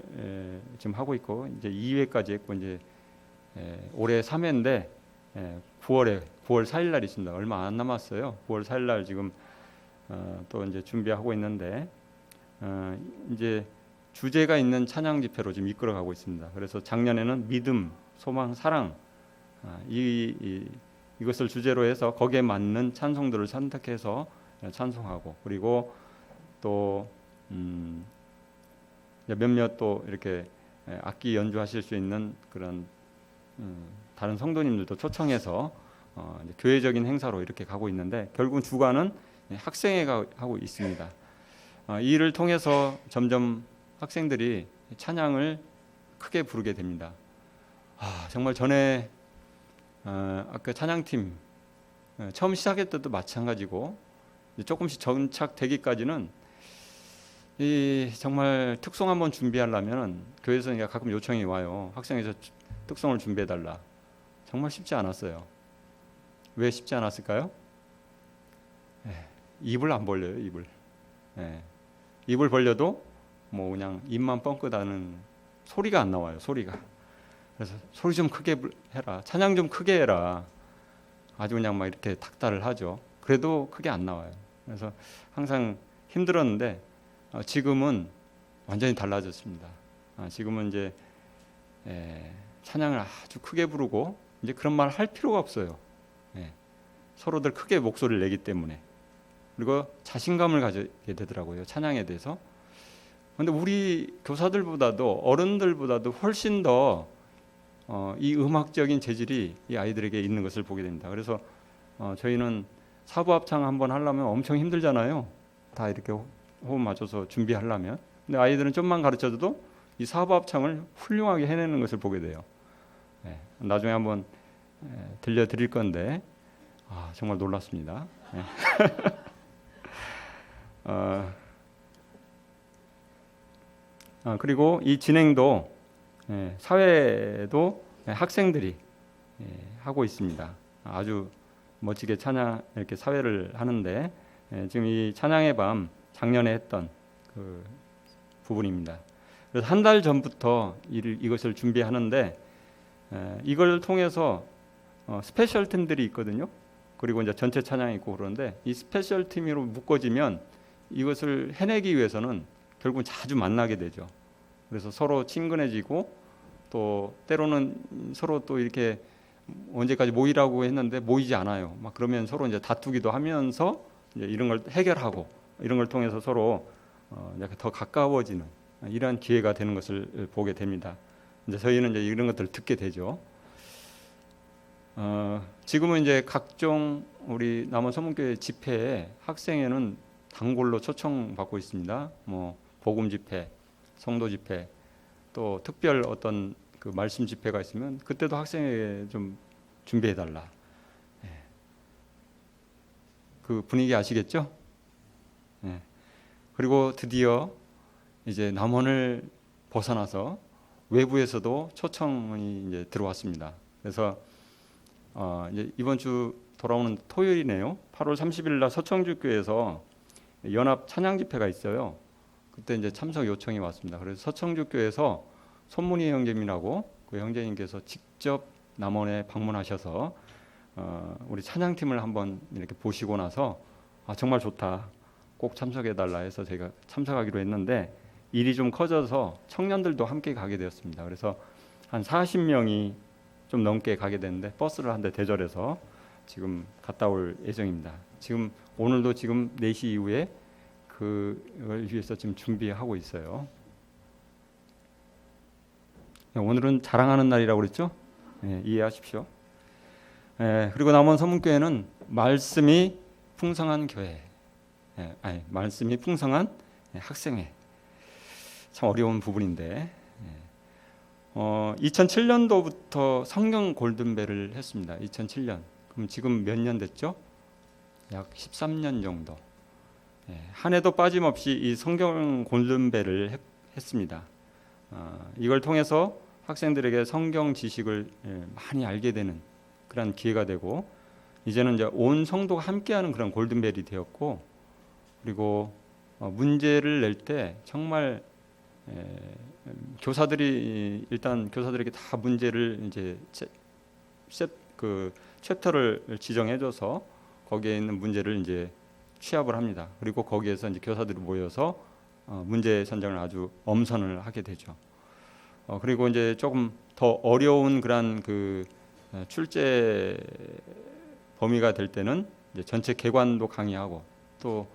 지금 하고 있고 이제 2회까지 했고 이제 올해 3회인데 9월 4일 날 있습니다. 얼마 안 남았어요. 9월 4일 날 지금 또 이제 준비하고 있는데 이제 주제가 있는 찬양 집회로 지금 이끌어가고 있습니다. 그래서 작년에는 믿음, 소망, 사랑 이것을 주제로 해서 거기에 맞는 찬송들을 선택해서 찬송하고 그리고 또 몇몇 또 이렇게 악기 연주하실 수 있는 그런 다른 성도님들도 초청해서 이제 교회적인 행사로 이렇게 가고 있는데 결국 주관은 학생회가 하고 있습니다. 이 일을 통해서 점점 학생들이 찬양을 크게 부르게 됩니다. 정말 전에 아까 찬양팀 처음 시작할 때도 마찬가지고 조금씩 정착되기까지는 이 정말 특송 한번 준비하려면 교회에서 가끔 요청이 와요. 학생에서 특송을 준비해달라. 정말 쉽지 않았어요. 왜 쉽지 않았을까요? 입을 안 벌려요. 입을 벌려도 뭐 그냥 입만 뻥끗하는 소리가 안 나와요. 소리가. 그래서 소리 좀 크게 해라. 찬양 좀 크게 해라. 아주 그냥 막 이렇게 닥달을 하죠. 그래도 크게 안 나와요. 그래서 항상 힘들었는데 지금은 완전히 달라졌습니다. 지금은 이제 찬양을 아주 크게 부르고 이제 그런 말 할 필요가 없어요. 서로들 크게 목소리를 내기 때문에. 그리고 자신감을 가지게 되더라고요. 찬양에 대해서. 그런데 우리 교사들보다도 어른들보다도 훨씬 더 이 음악적인 재질이 이 아이들에게 있는 것을 보게 됩니다. 그래서 저희는 사부합창 한번 하려면 엄청 힘들잖아요. 다 이렇게 호흡 맞춰서 준비하려면. 근데 아이들은 좀만 가르쳐줘도 이 사부합창을 훌륭하게 해내는 것을 보게 돼요. 나중에 한번 들려드릴 건데 정말 놀랐습니다. 그리고 이 진행도 사회도 학생들이 하고 있습니다. 아주 멋지게 찬양 이렇게 사회를 하는데 지금 이 찬양의 밤 작년에 했던 그 부분입니다. 그래서 한 달 전부터 이것을 준비하는데 이걸 통해서 스페셜 팀들이 있거든요. 그리고 이제 전체 찬양이 있고 그러는데 이 스페셜 팀으로 묶어지면 이것을 해내기 위해서는 결국 자주 만나게 되죠. 그래서 서로 친근해지고 또 때로는 서로 또 이렇게 언제까지 모이라고 했는데 모이지 않아요. 막 그러면 서로 이제 다투기도 하면서 이제 이런 걸 해결하고 이런 걸 통해서 서로 더 가까워지는 이러한 기회가 되는 것을 보게 됩니다. 이제 저희는 이제 이런 것들을 듣게 되죠. 지금은 이제 각종 우리 남원 서문교회 집회에 학생회는 단골로 초청받고 있습니다. 뭐 복음 집회, 성도 집회, 또 특별 어떤 그 말씀 집회가 있으면 그때도 학생회에 좀 준비해달라. 그 분위기 아시겠죠? 그리고 드디어 이제 남원을 벗어나서 외부에서도 초청이 이제 들어왔습니다. 그래서 이제 이번 주 돌아오는 토요일이네요. 8월 30일 날 서청주교에서 연합 찬양 집회가 있어요. 그때 이제 참석 요청이 왔습니다. 그래서 서청주교에서 손문희 형제님이라고 그 형제님께서 직접 남원에 방문하셔서 우리 찬양팀을 한번 이렇게 보시고 나서 정말 좋다. 꼭 참석해달라 해서 저희가 참석하기로 했는데 일이 좀 커져서 청년들도 함께 가게 되었습니다. 그래서 한 40명이 좀 넘게 가게 됐는데 버스를 한 대 대절해서 지금 갔다 올 예정입니다. 지금 오늘도 지금 4시 이후에 그걸 위해서 지금 준비하고 있어요. 오늘은 자랑하는 날이라고 그랬죠? 이해하십시오. 그리고 남원 서문교회는 말씀이 풍성한 교회, 말씀이 풍성한 학생회. 참 어려운 부분인데 2007년도부터 성경 골든벨을 했습니다. 2007년. 그럼 지금 몇 년 됐죠? 약 13년 정도. 한 해도 빠짐없이 이 성경 골든벨을 했습니다. 이걸 통해서 학생들에게 성경 지식을 많이 알게 되는 그런 기회가 되고, 이제는 이제 온 성도가 함께하는 그런 골든벨이 되었고, 그리고 문제를 낼 때 정말 교사들이 일단 교사들에게 다 문제를 이제 그 챕터를 지정해줘서 거기에 있는 문제를 이제 취합을 합니다. 그리고 거기에서 이제 교사들이 모여서 문제 선정을 아주 엄선을 하게 되죠. 그리고 이제 조금 더 어려운 그런 그 출제 범위가 될 때는 이제 전체 개관도 강의하고, 또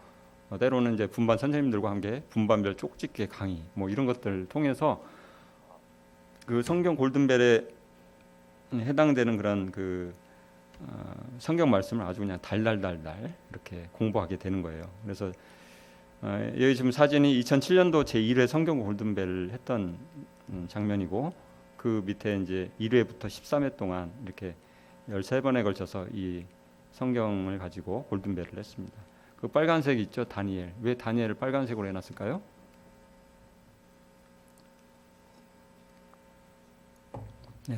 때로는 이제 분반 선생님들과 함께 분반별 쪽집게 강의 뭐 이런 것들을 통해서 그 성경 골든벨에 해당되는 그런 그 성경 말씀을 아주 그냥 달달달달 이렇게 공부하게 되는 거예요. 그래서 여기 지금 사진이 2007년도 제1회 성경 골든벨을 했던 장면이고, 그 밑에 이제 1회부터 13회 동안 이렇게 13번에 걸쳐서 이 성경을 가지고 골든벨을 했습니다. 그 빨간색 있죠, 다니엘. 왜 다니엘을 빨간색으로 해놨을까요?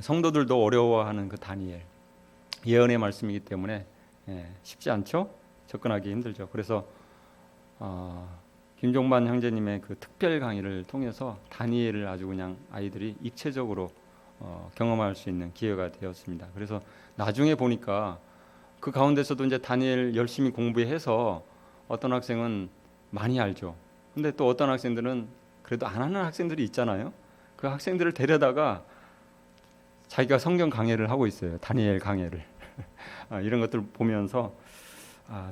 성도들도 어려워하는 그 다니엘, 예언의 말씀이기 때문에 쉽지 않죠. 접근하기 힘들죠. 그래서 김종반 형제님의 그 특별 강의를 통해서 다니엘을 아주 그냥 아이들이 입체적으로 경험할 수 있는 기회가 되었습니다. 그래서 나중에 보니까 그 가운데서도 이제 다니엘 열심히 공부해서 어떤 학생은 많이 알죠. 근데 또 어떤 학생들은 그래도 안 하는 학생들이 있잖아요. 그 학생들을 데려다가 자기가 성경 강해를 하고 있어요. 다니엘 강해를. 이런 것들 보면서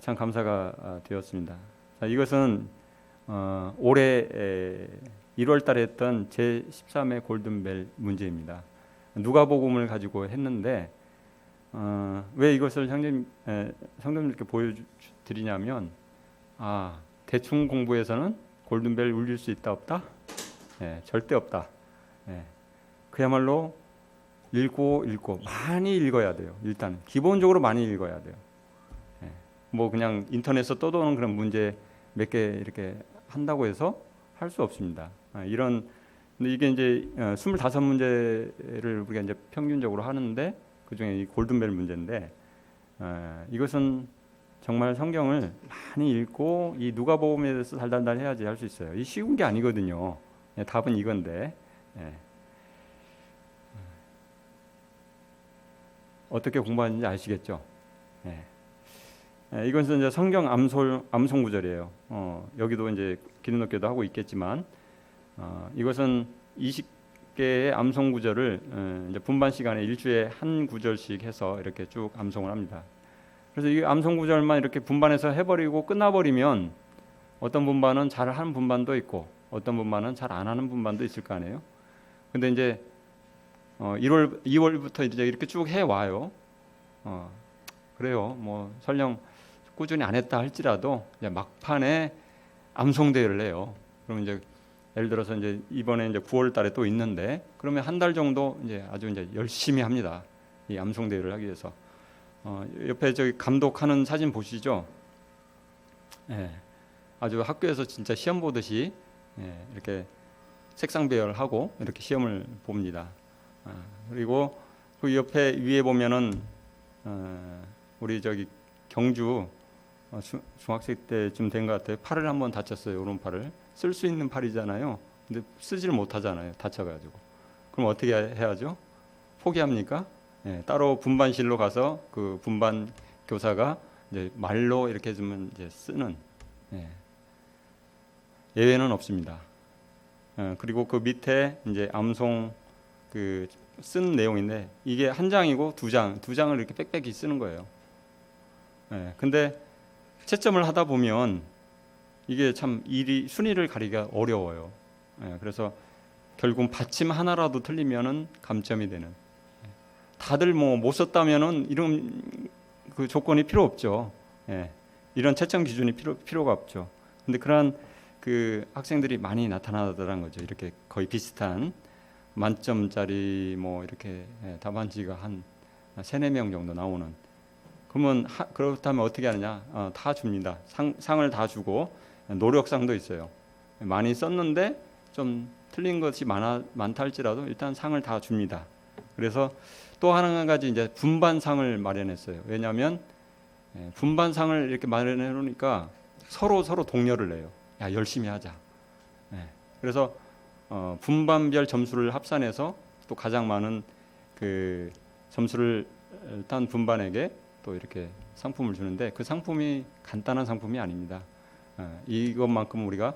참 감사가 되었습니다. 자, 이것은 올해 1월 달에 했던 제13회 골든벨 문제입니다. 누가복음을 가지고 했는데 왜 이것을 성도님들께 보여드리냐면, 대충 공부해서는 골든벨 울릴 수 있다 없다? 절대 없다. 그야말로 읽고 많이 읽어야 돼요. 일단 기본적으로 많이 읽어야 돼요. 뭐 그냥 인터넷에서 떠도는 그런 문제 몇 개 이렇게 한다고 해서 할 수 없습니다. 근데 이게 이제 25문제를 우리가 이제 평균적으로 하는데, 그 중에 이 골든벨 문제인데, 이것은 정말 성경을 많이 읽고 이 누가복음에 대해서 달달달 해야지 할 수 있어요. 이 쉬운 게 아니거든요. 답은 이건데 어떻게 공부하는지 아시겠죠? 이것은 이제 성경 암송 구절이에요. 여기도 이제 기능독교도 하고 있겠지만, 이것은 20개의 암송 구절을 이제 분반 시간에 일주에 한 구절씩 해서 이렇게 쭉 암송을 합니다. 그래서 이 암송 구절만 이렇게 분반해서 해버리고 끝나버리면 어떤 분반은 잘 하는 분반도 있고 어떤 분반은 잘 안 하는 분반도 있을 거 아니에요. 근데 이제 2월부터 이제 이렇게 쭉 해 와요. 그래요. 뭐 설령 꾸준히 안 했다 할지라도 이제 막판에 암송 대회를 해요. 그러면 이제 예를 들어서 이제 이번에 이제 9월달에 또 있는데, 그러면 한 달 정도 이제 아주 이제 열심히 합니다. 이 암송 대회를 하기 위해서. 옆에 저기 감독하는 사진 보시죠. 아주 학교에서 진짜 시험 보듯이 이렇게 색상 배열하고 이렇게 시험을 봅니다. 그리고 그 옆에 위에 보면은 우리 저기 경주 중학생 때쯤 된 것 같아요. 팔을 한번 다쳤어요. 오른팔을. 쓸 수 있는 팔이잖아요. 근데 쓰지를 못하잖아요. 다쳐가지고. 그럼 어떻게 해야죠? 포기합니까? 따로 분반실로 가서 그 분반 교사가 이제 말로 이렇게 해주면 이제 쓰는, 예외는 없습니다. 그리고 그 밑에 이제 암송 그 쓴 내용인데 이게 한 장이고 두 장을 이렇게 빽빽이 쓰는 거예요. 근데 채점을 하다 보면 이게 참 일이 순위를 가리기가 어려워요. 그래서 결국 받침 하나라도 틀리면은 감점이 되는. 다들 뭐 못 썼다면은 이런 그 조건이 필요 없죠. 이런 채점 기준이 필요가 없죠. 근데 그러한 그 학생들이 많이 나타나더라는 거죠. 이렇게 거의 비슷한 만점짜리 뭐 이렇게 답안지가 한 3-4명 정도 나오는. 그러면 그렇다면 어떻게 하느냐? 다 줍니다. 상을 다 주고 노력상도 있어요. 많이 썼는데 좀 틀린 것이 많다 할지라도 일단 상을 다 줍니다. 그래서 또 한 가지 이제 분반상을 마련했어요. 왜냐하면 분반상을 이렇게 마련해 놓으니까 서로 동료를 내요. 야, 열심히 하자. 그래서 분반별 점수를 합산해서 또 가장 많은 그 점수를 딴 분반에게 또 이렇게 상품을 주는데 그 상품이 간단한 상품이 아닙니다. 이것만큼 우리가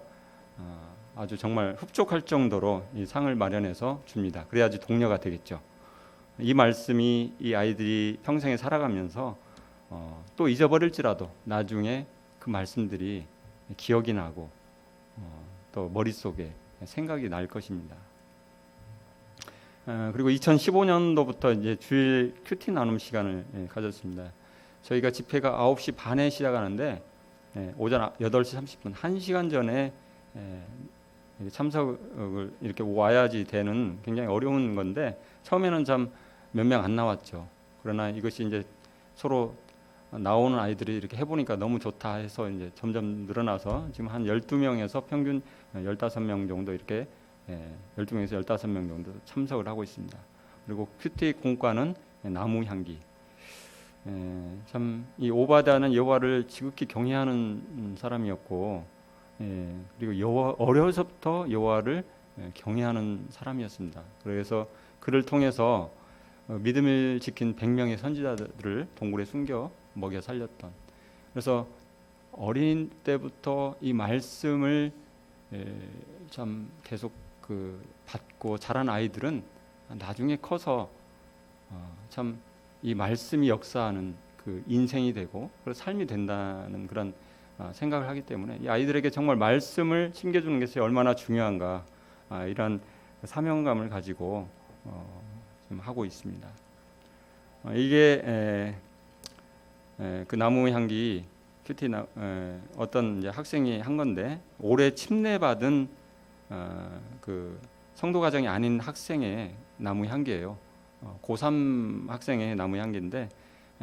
아주 정말 흡족할 정도로 이 상을 마련해서 줍니다. 그래야지 동료가 되겠죠. 이 말씀이 이 아이들이 평생에 살아가면서 또 잊어버릴지라도 나중에 그 말씀들이 기억이 나고 또 머릿속에 생각이 날 것입니다. 그리고 2015년도부터 이제 주일 큐티 나눔 시간을 가졌습니다. 저희가 집회가 9시 반에 시작하는데 오전 8시 30분 1시간 전에 참석을 이렇게 와야지 되는 굉장히 어려운 건데 처음에는 참 몇 명 안 나왔죠. 그러나 이것이 이제 서로 나오는 아이들이 이렇게 해보니까 너무 좋다 해서 이제 점점 늘어나서 지금 한 12명에서 평균 15명 정도 이렇게 12명에서 15명 정도 참석을 하고 있습니다. 그리고 큐티 공과는 나무 향기. 참 이 오바다는 여호와를 지극히 경외하는 사람이었고, 그리고 어려서부터 여호와를 경외하는 사람이었습니다. 그래서 그를 통해서 믿음을 지킨 100명의 선지자들을 동굴에 숨겨 먹여 살렸던. 그래서 어린 때부터 이 말씀을 참 계속 그 받고 자란 아이들은 나중에 커서 참 이 말씀이 역사하는 그 인생이 되고 그래서 삶이 된다는 그런 생각을 하기 때문에 이 아이들에게 정말 말씀을 심겨주는 것이 얼마나 중요한가 이런 사명감을 가지고 좀 하고 있습니다. 이게 그 나무 향기 큐티 어떤 이제 학생이 한 건데 올해 침례받은 그 성도 가정이 아닌 학생의 나무 향기예요. 고3 학생의 나무 향기인데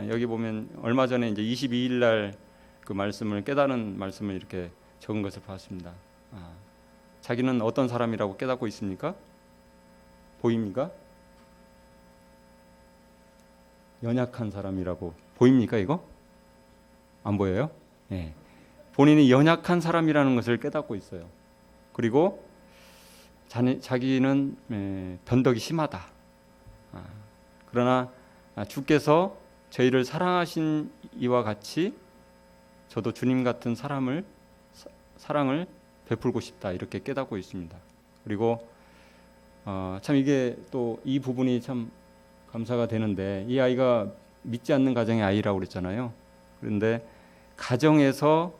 여기 보면 얼마 전에 이제 22일 날 그 말씀을 깨달은 말씀을 이렇게 적은 것을 봤습니다. 자기는 어떤 사람이라고 깨닫고 있습니까? 보입니까? 연약한 사람이라고 보입니까? 이거? 안 보여요? 본인이 연약한 사람이라는 것을 깨닫고 있어요. 그리고 자기는 변덕이 심하다. 그러나 주께서 저희를 사랑하신 이와 같이 저도 주님 같은 사랑을 베풀고 싶다 이렇게 깨닫고 있습니다. 그리고 참 이게 또 이 부분이 참 감사가 되는데 이 아이가 믿지 않는 가정의 아이라고 그랬잖아요. 그런데 가정에서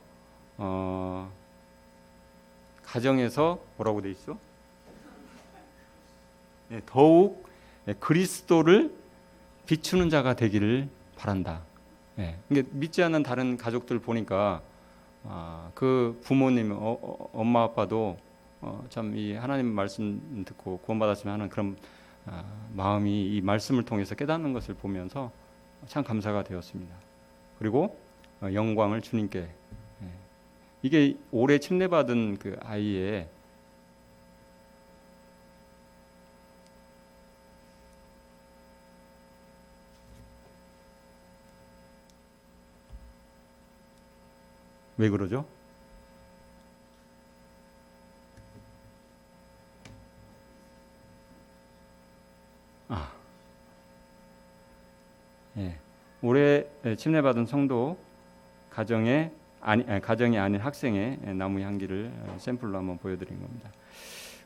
뭐라고 돼 있어? 더욱 그리스도를 비추는 자가 되기를 바란다. 이게 믿지 않는 다른 가족들 보니까 그 부모님, 엄마 아빠도 참 이 하나님 말씀 듣고 구원받았으면 하는 그런 마음이 이 말씀을 통해서 깨닫는 것을 보면서 참 감사가 되었습니다. 그리고 영광을 주님께. 이게 올해 침례받은 그 아이의 왜 그러죠? 올해 침례받은 성도 가정이 아닌 학생의 나무 향기를 샘플로 한번 보여드린 겁니다.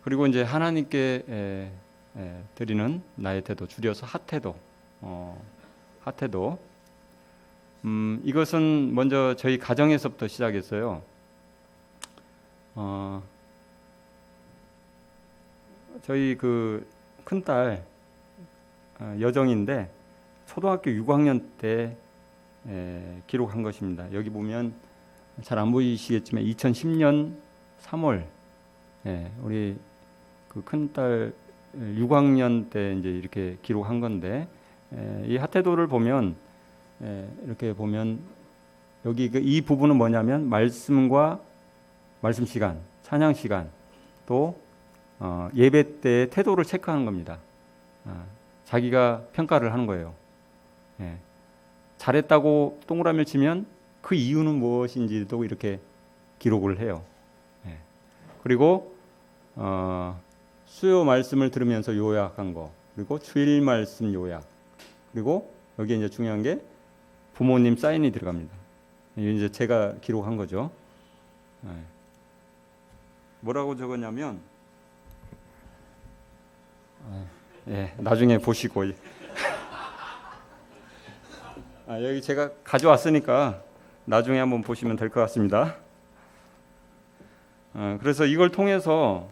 그리고 이제 하나님께 드리는 나의 태도, 줄여서 핫태도. 핫태도. 이것은 먼저 저희 가정에서부터 시작했어요. 저희 그 큰딸 여정인데 초등학교 6학년 때 기록한 것입니다. 여기 보면 잘 안 보이시겠지만 2010년 3월 우리 그 큰딸 6학년 때 이제 이렇게 기록한 건데 이 핫태도를 보면 이렇게 보면 여기 이 부분은 뭐냐면 말씀과 말씀 시간, 찬양 시간, 또 예배 때 태도를 체크하는 겁니다. 자기가 평가를 하는 거예요. 잘했다고 동그라미를 치면 그 이유는 무엇인지도 이렇게 기록을 해요. 그리고 수요 말씀을 들으면서 요약한 거, 그리고 주일 말씀 요약, 그리고 여기 이제 중요한 게 부모님 사인이 들어갑니다. 이제 제가 기록한 거죠. 뭐라고 적었냐면, 나중에 보시고 여기 제가 가져왔으니까 나중에 한번 보시면 될 것 같습니다. 그래서 이걸 통해서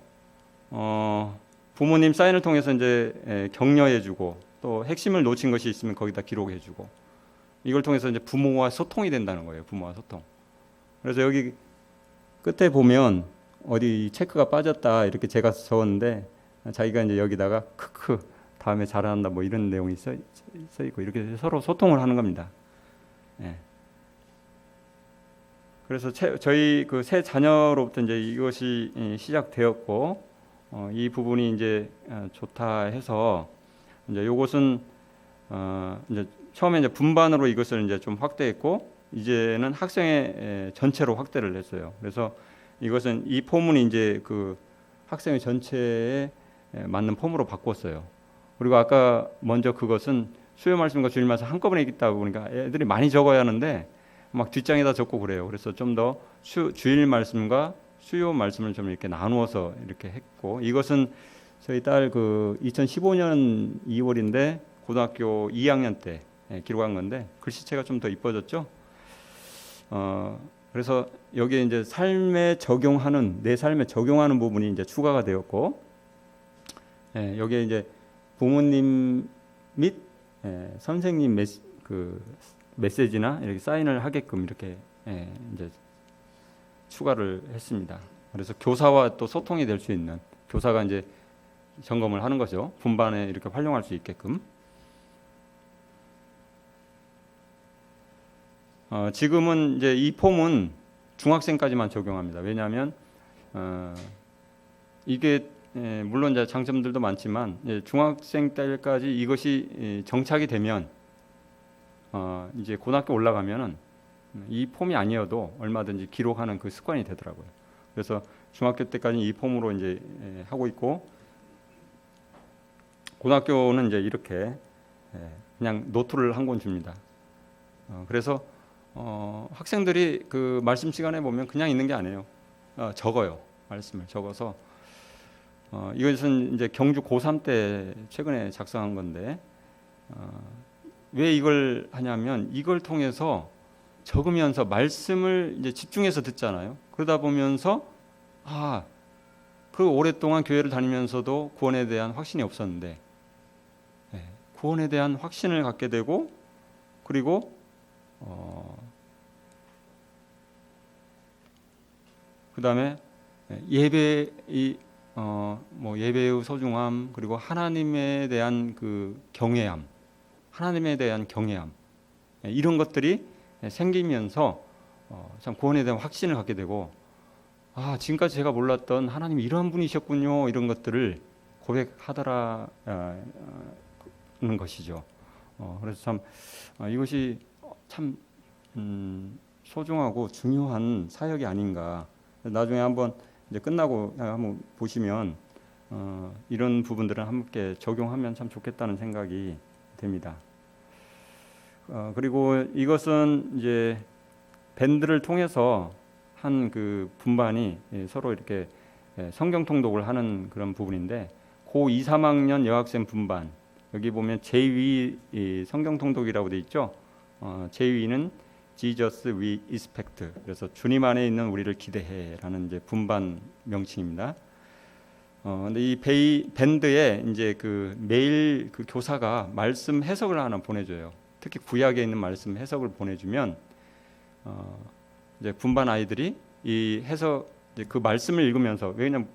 부모님 사인을 통해서 이제 격려해주고 또 핵심을 놓친 것이 있으면 거기다 기록해주고 이걸 통해서 이제 부모와 소통이 된다는 거예요. 부모와 소통. 그래서 여기 끝에 보면 어디 체크가 빠졌다 이렇게 제가 적었는데 자기가 이제 여기다가 크크 다음에 잘한다 뭐 이런 내용이 써 있고 이렇게 서로 소통을 하는 겁니다. 그래서 저희 그 세 자녀로부터 이제 이것이 시작되었고 이 부분이 이제 좋다 해서 이제 이것은 이제 처음에 이제 분반으로 이것을 이제 좀 확대했고 이제는 학생의 전체로 확대를 했어요. 그래서 이것은 이 포문이 이제 그 학생의 전체에 맞는 폼으로 바꿨어요. 그리고 아까 먼저 그것은 수요 말씀과 주일 말씀 한꺼번에 읽다 보니까 애들이 많이 적어야 하는데 막 뒷장에다 적고 그래요. 그래서 좀 더 주일 말씀과 수요 말씀을 좀 이렇게 나누어서 이렇게 했고 이것은 저희 딸 그 2015년 2월인데 고등학교 2학년 때 기록한 건데 글씨체가 좀 더 이뻐졌죠. 그래서 여기에 이제 삶에 적용하는 내 삶에 적용하는 부분이 이제 추가가 되었고 여기에 이제 부모님 및 선생님 메시지나 이렇게 사인을 하게끔 이렇게 이제 추가를 했습니다. 그래서 교사와 또 소통이 될 수 있는 교사가 이제 점검을 하는 거죠. 분반에 이렇게 활용할 수 있게끔. 지금은 이제 이 폼은 중학생까지만 적용합니다. 왜냐하면 이게 물론 이제 장점들도 많지만 중학생 때까지 이것이 정착이 되면 이제 고등학교 올라가면은 이 폼이 아니어도 얼마든지 기록하는 그 습관이 되더라고요. 그래서 중학교 때까지 이 폼으로 이제 하고 있고 고등학교는 이제 이렇게 그냥 노트를 한 권 줍니다. 그래서 학생들이 그 말씀 시간에 보면 그냥 있는 게 아니에요. 적어요. 말씀을 적어서 이것은 이제 경주 고3 때 최근에 작성한 건데 왜 이걸 하냐면 이걸 통해서 적으면서 말씀을 이제 집중해서 듣잖아요. 그러다 보면서 그 오랫동안 교회를 다니면서도 구원에 대한 확신이 없었는데 구원에 대한 확신을 갖게 되고 그리고 그 다음에 예배의 소중함 그리고 하나님에 대한 그 경외함, 하나님에 대한 경외함 이런 것들이 생기면서 참 구원에 대한 확신을 갖게 되고 지금까지 제가 몰랐던 하나님이 이런 분이셨군요 이런 것들을 고백하더라는 것이죠. 그래서 참 이것이 참 소중하고 중요한 사역이 아닌가. 나중에 한번 이제 끝나고 한번 보시면 이런 부분들을 함께 적용하면 참 좋겠다는 생각이 됩니다. 그리고 이것은 이제 밴드를 통해서 한 그 분반이 서로 이렇게 성경 통독을 하는 그런 부분인데, 고 2, 3학년 여학생 분반, 여기 보면 제2 성경 통독이라고 돼 있죠. 제2는 Jesus we expect, 그래서 주님 안에 있는 우리를 기대해라는 이제 분반 명칭입니다. 근데 이 밴드에 이제 그 매일 그 교사가 말씀 해석을 하나 보내줘요. 특히 구약에 있는 말씀 해석을 보내주면 이제 분반 아이들이 이 해석, 이제 그 말씀을 읽으면서, 왜냐면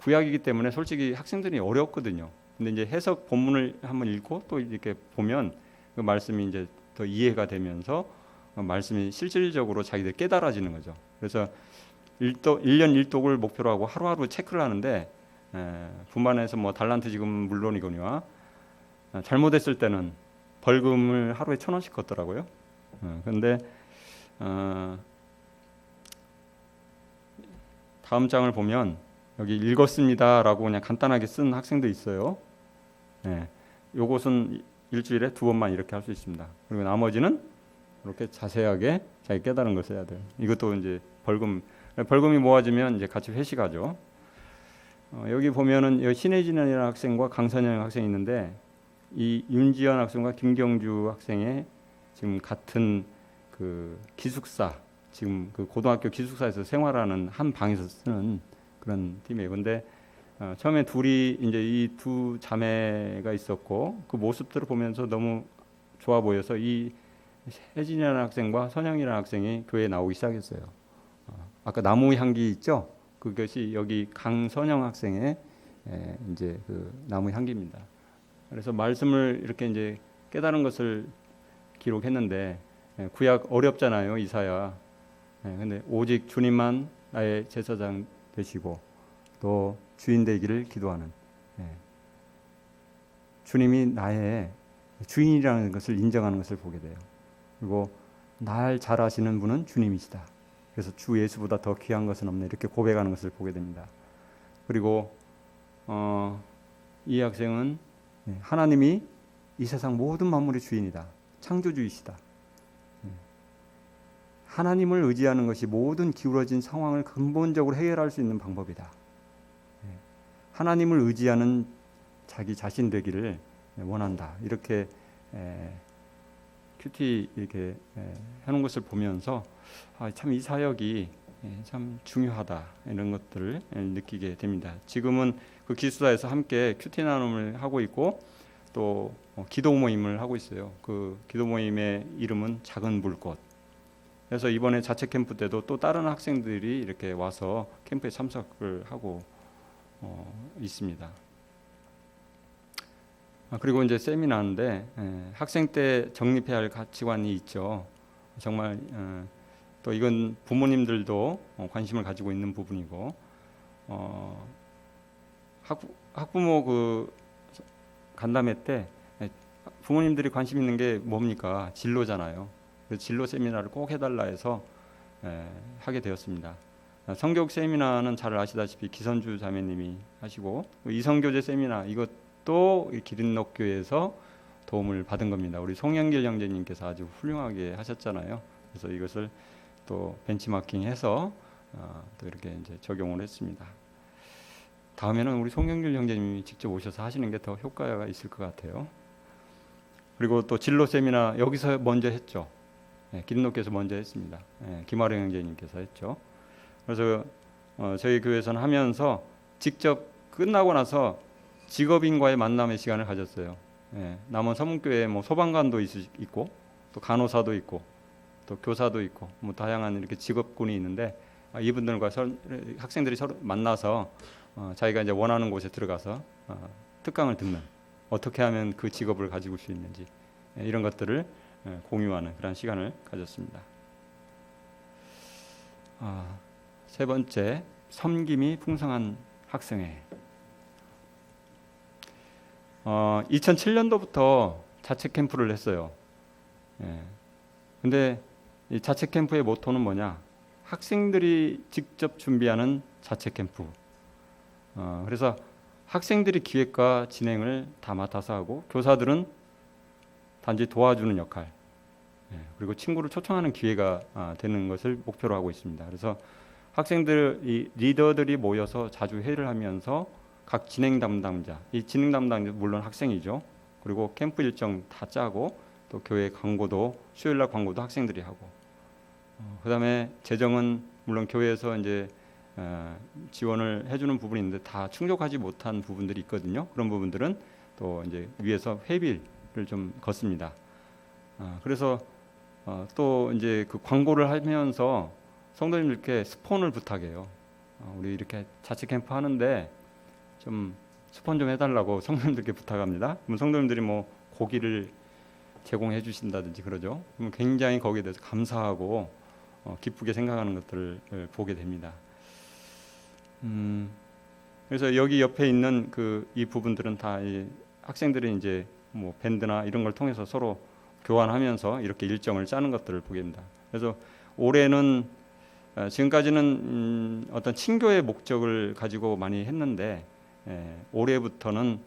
구약이기 때문에 솔직히 학생들이 어렵거든요. 근데 이제 해석 본문을 한번 읽고 또 이렇게 보면 그 말씀이 이제 더 이해가 되면서 말씀이 실질적으로 자기들 깨달아지는 거죠. 그래서 1년 1독을 목표로 하고 하루하루 체크를 하는데, 분반에서 뭐 달란트 지금 물론이거니와 잘못했을 때는 벌금을 하루에 1,000원씩 걷더라고요. 그런데 다음 장을 보면 여기 읽었습니다라고 그냥 간단하게 쓴 학생도 있어요. 요것은 일주일에 2번만 이렇게 할 수 있습니다. 그리고 나머지는 이렇게 자세하게 자기 깨달은 걸 써야 돼요. 이것도 이제 벌금이 모아지면 이제 같이 회식하죠. 여기 보면은 여기 신혜진이라는 학생과 강선영 학생이 있는데, 이 윤지연 학생과 김경주 학생의 지금 같은 그 기숙사, 지금 그 고등학교 기숙사에서 생활하는 한 방에서 쓰는 그런 팀이에요. 근데 처음에 둘이 이제 이 두 자매가 있었고, 그 모습들을 보면서 너무 좋아 보여서 이 혜진이라는 학생과 선영이라는 학생이 교회에 나오기 시작했어요. 아까 나무 향기 있죠? 그것이 여기 강선영 학생의 이제 그 나무 향기입니다. 그래서 말씀을 이렇게 이제 깨달은 것을 기록했는데, 구약 어렵잖아요, 이사야. 근데 오직 주님만 나의 제사장 되시고 또 주인 되기를 기도하는, 주님이 나의 주인이라는 것을 인정하는 것을 보게 돼요. 그리고 날 잘 아시는 분은 주님이시다. 그래서 주 예수보다 더 귀한 것은 없네, 이렇게 고백하는 것을 보게 됩니다. 그리고 이 학생은 하나님이 이 세상 모든 만물의 주인이다, 창조주이시다. 하나님을 의지하는 것이 모든 기울어진 상황을 근본적으로 해결할 수 있는 방법이다. 하나님을 의지하는 자기 자신 되기를 원한다. 이렇게 큐티 이렇게 하는 것을 보면서 참 이 사역이 참 중요하다, 이런 것들을 느끼게 됩니다. 지금은 그 기숙사에서 함께 큐티 나눔을 하고 있고, 또 기도 모임을 하고 있어요. 그 기도 모임의 이름은 작은 불꽃. 그래서 이번에 자체 캠프 때도 또 다른 학생들이 이렇게 와서 캠프에 참석을 하고 있습니다. 그리고 이제 세미나인데, 학생 때 정립해야 할 가치관이 있죠. 정말 또 이건 부모님들도 관심을 가지고 있는 부분이고, 학부모 그 간담회 때 부모님들이 관심 있는 게 뭡니까? 진로잖아요. 그래서 진로 세미나를 꼭 해달라 해서 하게 되었습니다. 성교육 세미나는 잘 아시다시피 기선주 자매님이 하시고, 이성교제 세미나 이것도 기린록교에서 도움을 받은 겁니다. 우리 송영길 형제님께서 아주 훌륭하게 하셨잖아요. 그래서 이것을 또 벤치마킹해서 또 이렇게 이제 적용을 했습니다. 다음에는 우리 송영길 형제님이 직접 오셔서 하시는 게 더 효과가 있을 것 같아요. 그리고 또 진로 세미나 여기서 먼저 했죠. 기린록교에서 먼저 했습니다. 김아령 형제님께서 했죠. 그래서 저희 교회에서는 하면서 직접 끝나고 나서 직업인과의 만남의 시간을 가졌어요. 남원 서문교회에 뭐 소방관도 있고, 또 간호사도 있고, 또 교사도 있고, 뭐 다양한 이렇게 직업군이 있는데, 이분들과 학생들이 서로 만나서 자기가 이제 원하는 곳에 들어가서 특강을 듣는, 어떻게 하면 그 직업을 가지고 올 수 있는지, 이런 것들을 공유하는 그런 시간을 가졌습니다. 세 번째, 섬김이 풍성한 학생회. 2007년도부터 자체 캠프를 했어요. 근데 이 자체 캠프의 모토는 뭐냐? 학생들이 직접 준비하는 자체 캠프. 그래서 학생들이 기획과 진행을 다 맡아서 하고, 교사들은 단지 도와주는 역할, 그리고 친구를 초청하는 기회가 되는 것을 목표로 하고 있습니다. 그래서 학생들 이 리더들이 모여서 자주 회의를 하면서 각 진행 담당자, 이 진행 담당자 물론 학생이죠. 그리고 캠프 일정 다 짜고 또 교회 광고도 수요일날 광고도 학생들이 하고, 그다음에 재정은 물론 교회에서 이제 지원을 해주는 부분이 있는데 다 충족하지 못한 부분들이 있거든요. 그런 부분들은 또 이제 위에서 회비를 좀 걷습니다. 그래서 또 이제 그 광고를 하면서 성도님들께 스폰을 부탁해요. 우리 이렇게 자체 캠프 하는데 좀 스폰 좀 해달라고 성도님들께 부탁합니다. 그럼 성도님들이 뭐 고기를 제공해 주신다든지 그러죠. 그럼 굉장히 거기에 대해서 감사하고 기쁘게 생각하는 것들을 보게 됩니다. 그래서 여기 옆에 있는 이 부분들은 다 이 학생들이 이제 뭐 밴드나 이런 걸 통해서 서로 교환하면서 이렇게 일정을 짜는 것들을 보게 됩니다. 그래서 올해는 지금까지는 어떤 친교의 목적을 가지고 많이 했는데 올해부터는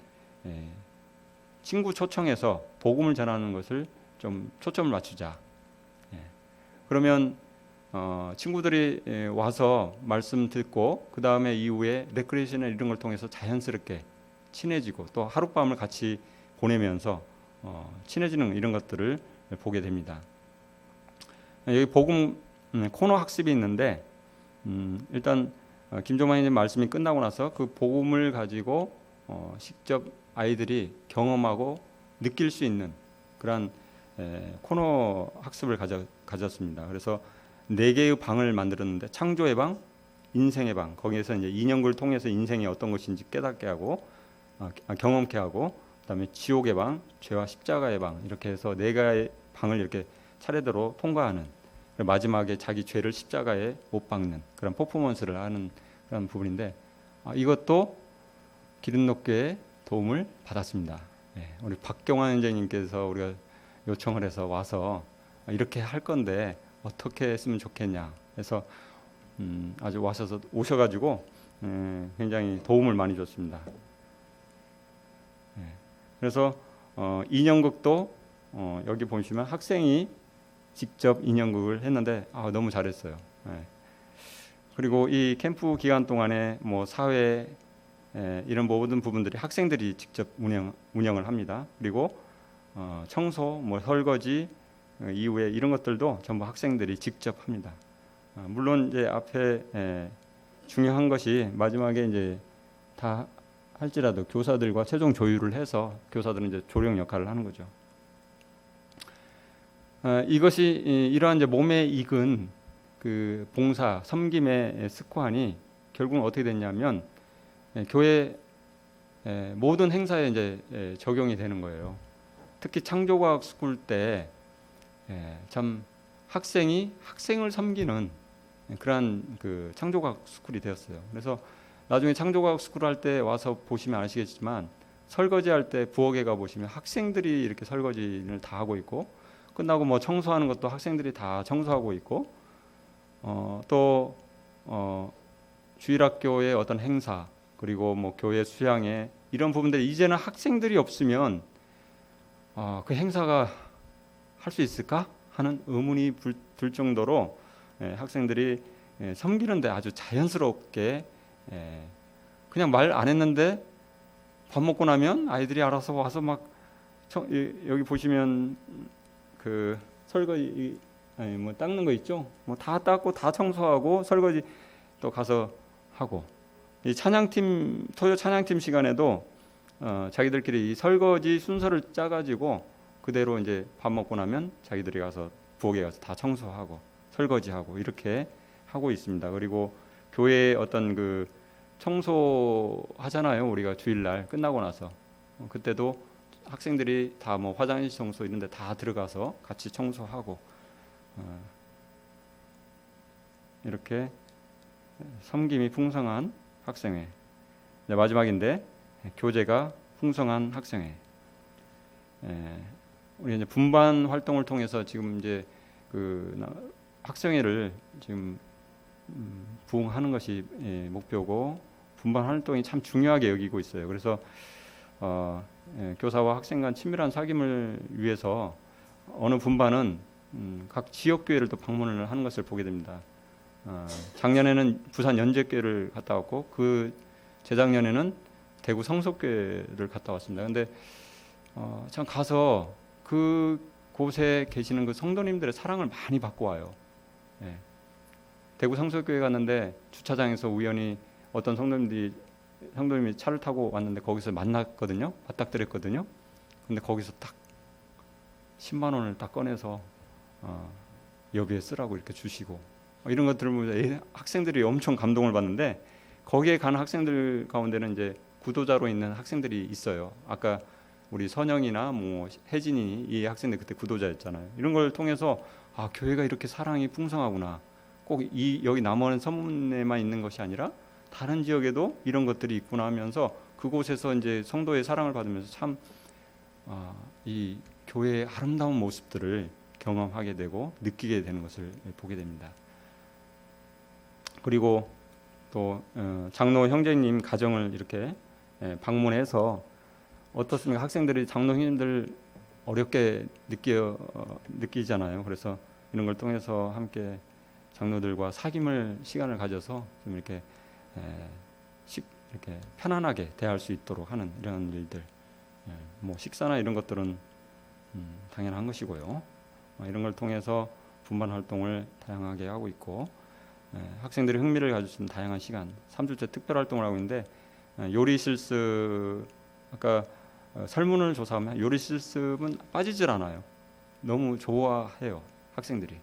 친구 초청해서 복음을 전하는 것을 좀 초점을 맞추자. 그러면 친구들이 와서 말씀 듣고 그 다음에 이후에 레크레이션이나 이런 걸 통해서 자연스럽게 친해지고 또 하룻밤을 같이 보내면서 친해지는 이런 것들을 보게 됩니다. 여기 복음 코너 학습이 있는데 일단 김종만님 말씀이 끝나고 나서 그 복음을 가지고 직접 아이들이 경험하고 느낄 수 있는 그런 코너 학습을 가졌습니다. 그래서 4개의 방을 만들었는데 창조의 방, 인생의 방, 거기에서 이제 인연을 통해서 인생이 어떤 것인지 깨닫게 하고 경험케 하고, 그다음에 지옥의 방, 죄와 십자가의 방, 이렇게 해서 4개의 방을 이렇게 차례대로 통과하는, 마지막에 자기 죄를 십자가에 못 박는 그런 퍼포먼스를 하는 그런 부분인데 이것도 기름녹교의 도움을 받았습니다. 우리 박경환 원장님께서 우리가 요청을 해서 와서 이렇게 할 건데 어떻게 했으면 좋겠냐 해서 아주 오셔가지고 굉장히 도움을 많이 줬습니다. 그래서 인형극도 여기 보시면 학생이 직접 인형극을 했는데 너무 잘했어요. 그리고 이 캠프 기간 동안에 뭐 사회 이런 모든 부분들이 학생들이 직접 운영을 합니다. 그리고 청소, 뭐 설거지 이후에 이런 것들도 전부 학생들이 직접 합니다. 물론 이제 앞에 중요한 것이 마지막에 이제 다 할지라도 교사들과 최종 조율을 해서 교사들은 이제 조령 역할을 하는 거죠. 이것이 이러한 이제 몸에 익은 그 봉사 섬김의 습관이 결국은 어떻게 됐냐면 교회 모든 행사에 이제 적용이 되는 거예요. 특히 창조과학 스쿨 때 참 학생이 학생을 섬기는 그러한 그 창조과학 스쿨이 되었어요. 그래서 나중에 창조과학 스쿨 할 때 와서 보시면 아시겠지만 설거지 할 때 부엌에 가 보시면 학생들이 이렇게 설거지를 다 하고 있고, 끝나고 뭐 청소하는 것도 학생들이 다 청소하고 있고, 또 주일학교의 어떤 행사, 그리고 뭐 교회 수양회 이런 부분들이 이제는 학생들이 없으면 그 행사가 할 수 있을까 하는 의문이 들 정도로 학생들이 섬기는데 아주 자연스럽게 그냥 말 안 했는데 밥 먹고 나면 아이들이 알아서 와서 막 여기 보시면 그 설거지 뭐 닦는 거 있죠? 뭐 다 닦고 다 청소하고 설거지 또 가서 하고, 이 찬양팀 토요 찬양팀 시간에도 자기들끼리 이 설거지 순서를 짜가지고 그대로 이제 밥 먹고 나면 자기들이 가서 부엌에 가서 다 청소하고 설거지하고 이렇게 하고 있습니다. 그리고 교회에 어떤 그 청소하잖아요. 우리가 주일날 끝나고 나서 그때도 학생들이 다 뭐 화장실 청소 이런 데 다 들어가서 같이 청소하고 이렇게 섬김이 풍성한 학생회. 마지막인데 교제가 풍성한 학생회. 우리 이제 분반 활동을 통해서 지금 이제 그 학생회를 지금 부흥하는 것이 목표고, 분반 활동이 참 중요하게 여기고 있어요. 그래서 교사와 학생 간 친밀한 사귐을 위해서 어느 분반은 각 지역 교회를 또 방문을 하는 것을 보게 됩니다. 작년에는 부산 연재교회를 갔다 왔고 그 재작년에는 대구 성속교회를 갔다 왔습니다. 근데 참 가서 그 곳에 계시는 그 성도님들의 사랑을 많이 받고 와요. 예. 대구 성속교회 갔는데 주차장에서 우연히 어떤 성도님이 차를 타고 왔는데 거기서 만났거든요. 맞닥뜨렸거든요. 근데 거기서 딱 10만 원을 딱 꺼내서 여기에 쓰라고 이렇게 주시고 이런 것들을 보면서 학생들이 엄청 감동을 받는데 거기에 가는 학생들 가운데는 이제 구도자로 있는 학생들이 있어요. 아까 우리 선영이나 뭐 혜진이 이 학생들 그때 구도자였잖아요. 이런 걸 통해서 교회가 이렇게 사랑이 풍성하구나. 꼭 여기 남원 서문에만 있는 것이 아니라 다른 지역에도 이런 것들이 있구나 하면서 그곳에서 이제 성도의 사랑을 받으면서 참 이 교회의 아름다운 모습들을 경험하게 되고 느끼게 되는 것을 보게 됩니다. 그리고 또 장로 형제님 가정을 이렇게 방문해서 어떻습니까? 학생들이 장로 형님들 어렵게 느끼잖아요. 그래서 이런 걸 통해서 함께 장로들과 사귐을 시간을 가져서 좀 이렇게 편안하게 대할 수 있도록 하는 이런 일들, 뭐 식사나 이런 것들은 당연한 것이고요. 이런 걸 통해서 분반 활동을 다양하게 하고 있고 학생들이 흥미를 가질 수 있는 다양한 시간, 3주째 특별 활동을 하고 있는데 요리 실습 아까 설문을 조사하면 요리 실습은 빠지질 않아요. 너무 좋아해요 학생들이.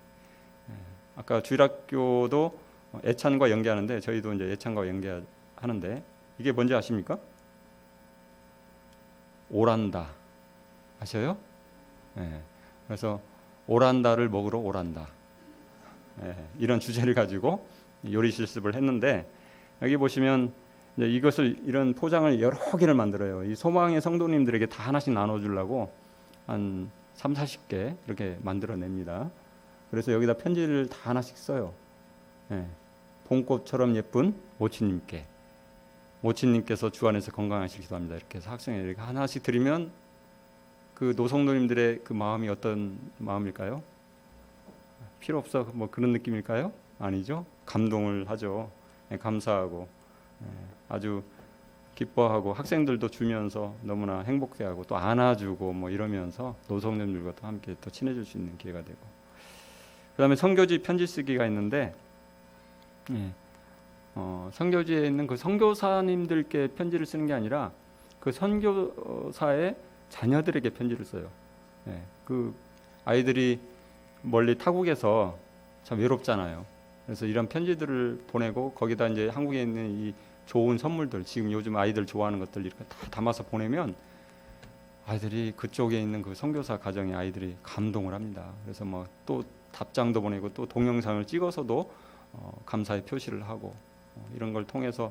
아까 주일학교도 애찬과 연계하는데 저희도 이제 애찬과 연계하는데 이게 뭔지 아십니까? 오란다 아셔요? 그래서 오란다를 먹으러 오란다. 이런 주제를 가지고 요리 실습을 했는데 여기 보시면 이제 이런 포장을 여러 개를 만들어요. 이 소망의 성도님들에게 다 하나씩 나눠주려고 한 30-40개 이렇게 만들어냅니다. 그래서 여기다 편지를 다 하나씩 써요. 봄꽃처럼 예쁜 모친님께서 주 안에서 건강하시길 기도합니다. 이렇게 해서 학생에게 하나씩 드리면 그 노성도님들의 그 마음이 어떤 마음일까요? 필요 없어 뭐 그런 느낌일까요? 아니죠. 감동을 하죠. 감사하고 아주 기뻐하고 학생들도 주면서 너무나 행복해하고 또 안아주고 뭐 이러면서 노성님들과 또 함께 또 친해질 수 있는 기회가 되고 그다음에 선교지 편지 쓰기가 있는데 선교지에 있는 그 선교사님들께 편지를 쓰는 게 아니라 그 선교사의 자녀들에게 편지를 써요. 그 아이들이 멀리 타국에서 참 외롭잖아요. 그래서 이런 편지들을 보내고 거기다 이제 한국에 있는 이 좋은 선물들 지금 요즘 아이들 좋아하는 것들 이렇게 다 담아서 보내면 아이들이 그쪽에 있는 그 선교사 가정의 아이들이 감동을 합니다. 그래서 뭐 또 답장도 보내고 또 동영상을 찍어서도 감사의 표시를 하고 이런 걸 통해서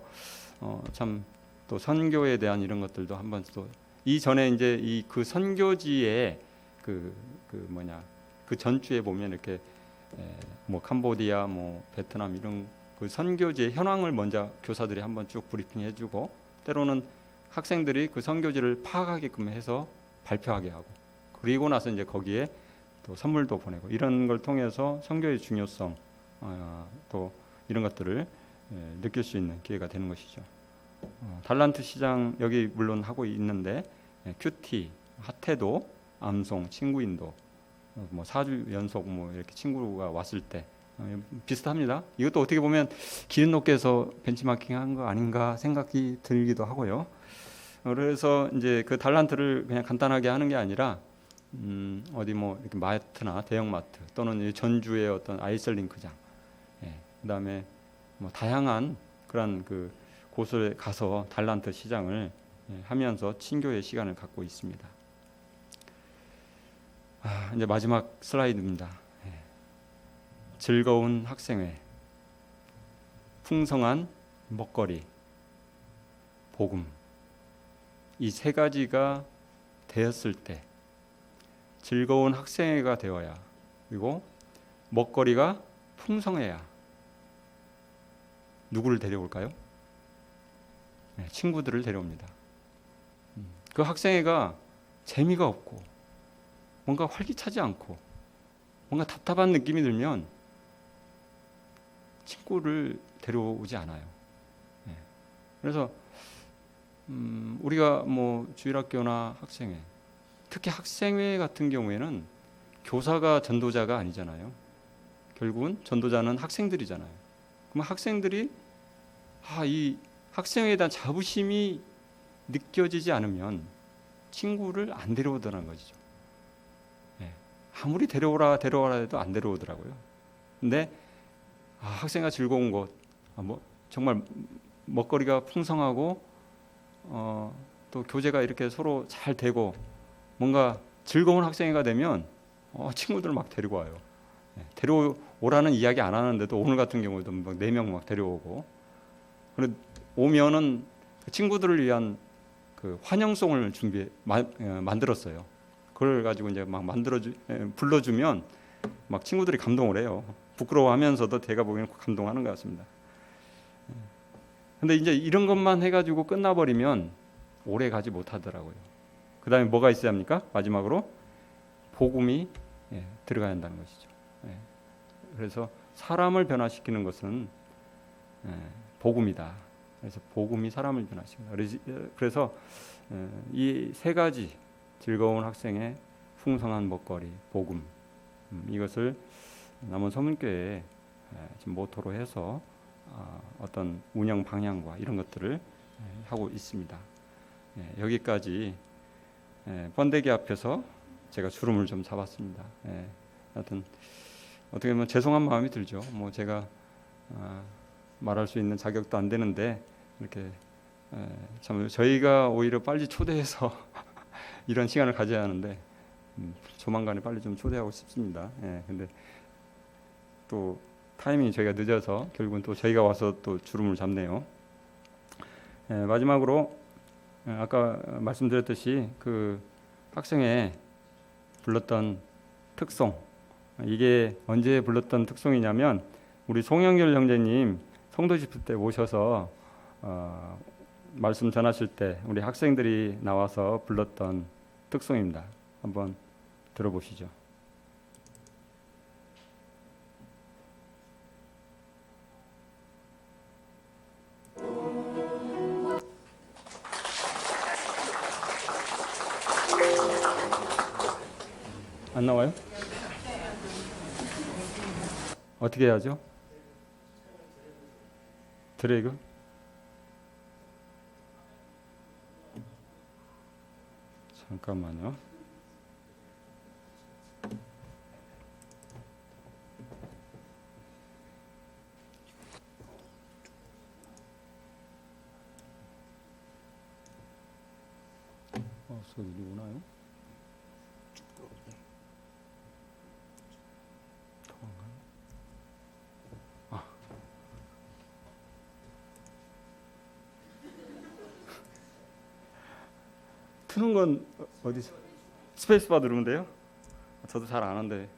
참 또 선교에 대한 이런 것들도 한번 또 이전에 이제 이 그 선교지에 그 전주에 보면 이렇게 뭐 캄보디아 뭐 베트남 이런 그 선교지의 현황을 먼저 교사들이 한번 쭉 브리핑해주고 때로는 학생들이 그 선교지를 파악하게끔 해서 발표하게 하고 그리고 나서 이제 거기에 또 선물도 보내고 이런 걸 통해서 선교의 중요성 또 이런 것들을 느낄 수 있는 기회가 되는 것이죠. 달란트 시장 여기 물론 하고 있는데 큐티, 하태도, 암송, 친구인도 뭐 4주 연속 뭐 이렇게 친구가 왔을 때 비슷합니다. 이것도 어떻게 보면 기름 높게 해서 벤치마킹한 거 아닌가 생각이 들기도 하고요. 그래서 이제 그 달란트를 그냥 간단하게 하는 게 아니라 어디 뭐 이렇게 마트나 대형마트 또는 전주의 어떤 아이슬링크장, 그다음에 뭐 다양한 그런 그 곳에 가서 달란트 시장을 하면서 친교의 시간을 갖고 있습니다. 이제 마지막 슬라이드입니다. 즐거운 학생회, 풍성한 먹거리, 복음 이 세 가지가 되었을 때 즐거운 학생회가 되어야 그리고 먹거리가 풍성해야 누구를 데려올까요? 친구들을 데려옵니다. 그 학생회가 재미가 없고 뭔가 활기차지 않고 뭔가 답답한 느낌이 들면 친구를 데려오지 않아요. 예. 그래서 우리가 뭐 주일학교나 학생회, 특히 학생회 같은 경우에는 교사가 전도자가 아니잖아요. 결국은 전도자는 학생들이잖아요. 그럼 학생들이 이 학생회에 대한 자부심이 느껴지지 않으면 친구를 안 데려오더라는 것이죠. 예. 아무리 데려오라 해도 안 데려오더라고요. 근데 학생회가 즐거운 곳, 뭐 정말 먹거리가 풍성하고 또 교제가 이렇게 서로 잘 되고 뭔가 즐거운 학생회가 되면 친구들 막 데리고 와요. 예. 데려오라는 이야기 안 하는데도 오늘 같은 경우에도 막 4명 막 데려오고, 그리고 오면은 친구들을 위한 그 환영송을 만들었어요. 그걸 가지고 이제 막 불러주면 막 친구들이 감동을 해요. 부끄러워하면서도 제가 보기에는 감동하는 것 같습니다. 근데 이제 이런 것만 해가지고 끝나버리면 오래 가지 못하더라고요. 그 다음에 뭐가 있어야 합니까? 마지막으로 복음이 들어가야 한다는 것이죠. 그래서 사람을 변화시키는 것은 복음이다. 그래서 복음이 사람을 변화시킨다. 그래서 이 3가지, 즐거운 학생의 풍성한 먹거리, 복음, 이것을 남원 서문교회에 지금 모토로 해서 어떤 운영 방향과 이런 것들을 하고 있습니다. 여기까지 번데기 앞에서 제가 주름을 좀 잡았습니다. 하여튼 어떻게 보면 죄송한 마음이 들죠. 뭐 제가 말할 수 있는 자격도 안 되는데 이렇게 참 저희가 오히려 빨리 초대해서 이런 시간을 가져야 하는데 조만간에 빨리 좀 초대하고 싶습니다. 근데 또 타이밍이 저희가 늦어서 결국은 또 저희가 와서 또 주름을 잡네요. 마지막으로 아까 말씀드렸듯이 그 학생회 불렀던 특송, 이게 언제 불렀던 특송이냐면 우리 송영길 형제님 성도 집회 때 오셔서 말씀 전하실 때 우리 학생들이 나와서 불렀던 특송입니다. 한번 들어보시죠. 안 나와요? 어떻게 해야죠? 드래그? 잠깐만요. 소리 오나요? 트는 건 어디서? 스페이스바 누르면 돼요? 저도 잘 아는데.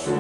주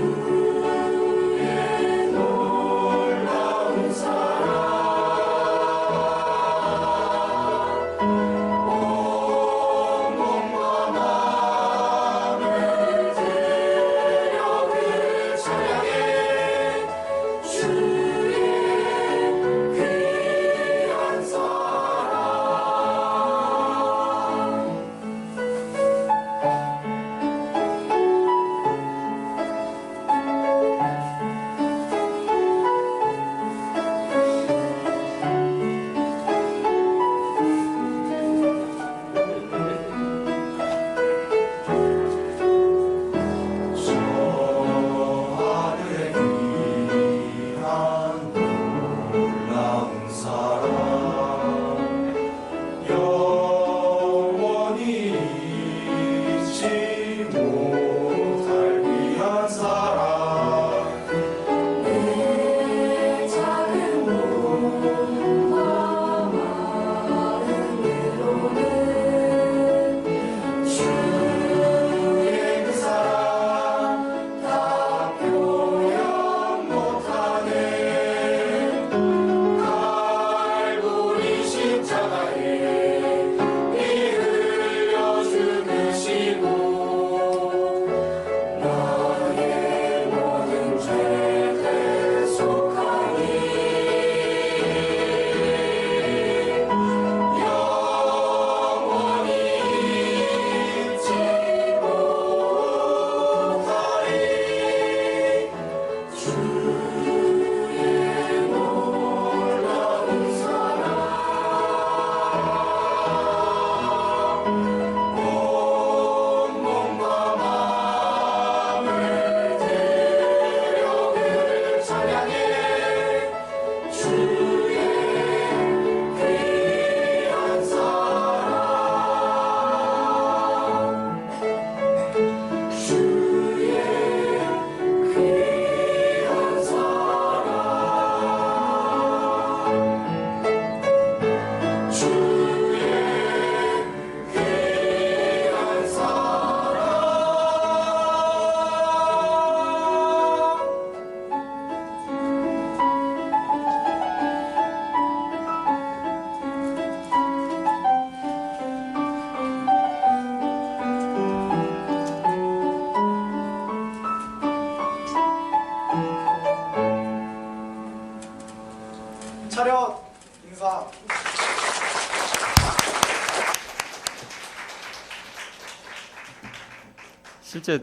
실제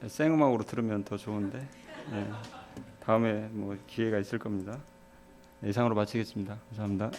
생음악으로 들으면 더 좋은데 예, 다음에 뭐 기회가 있을 겁니다. 이상으로 마치겠습니다. 감사합니다.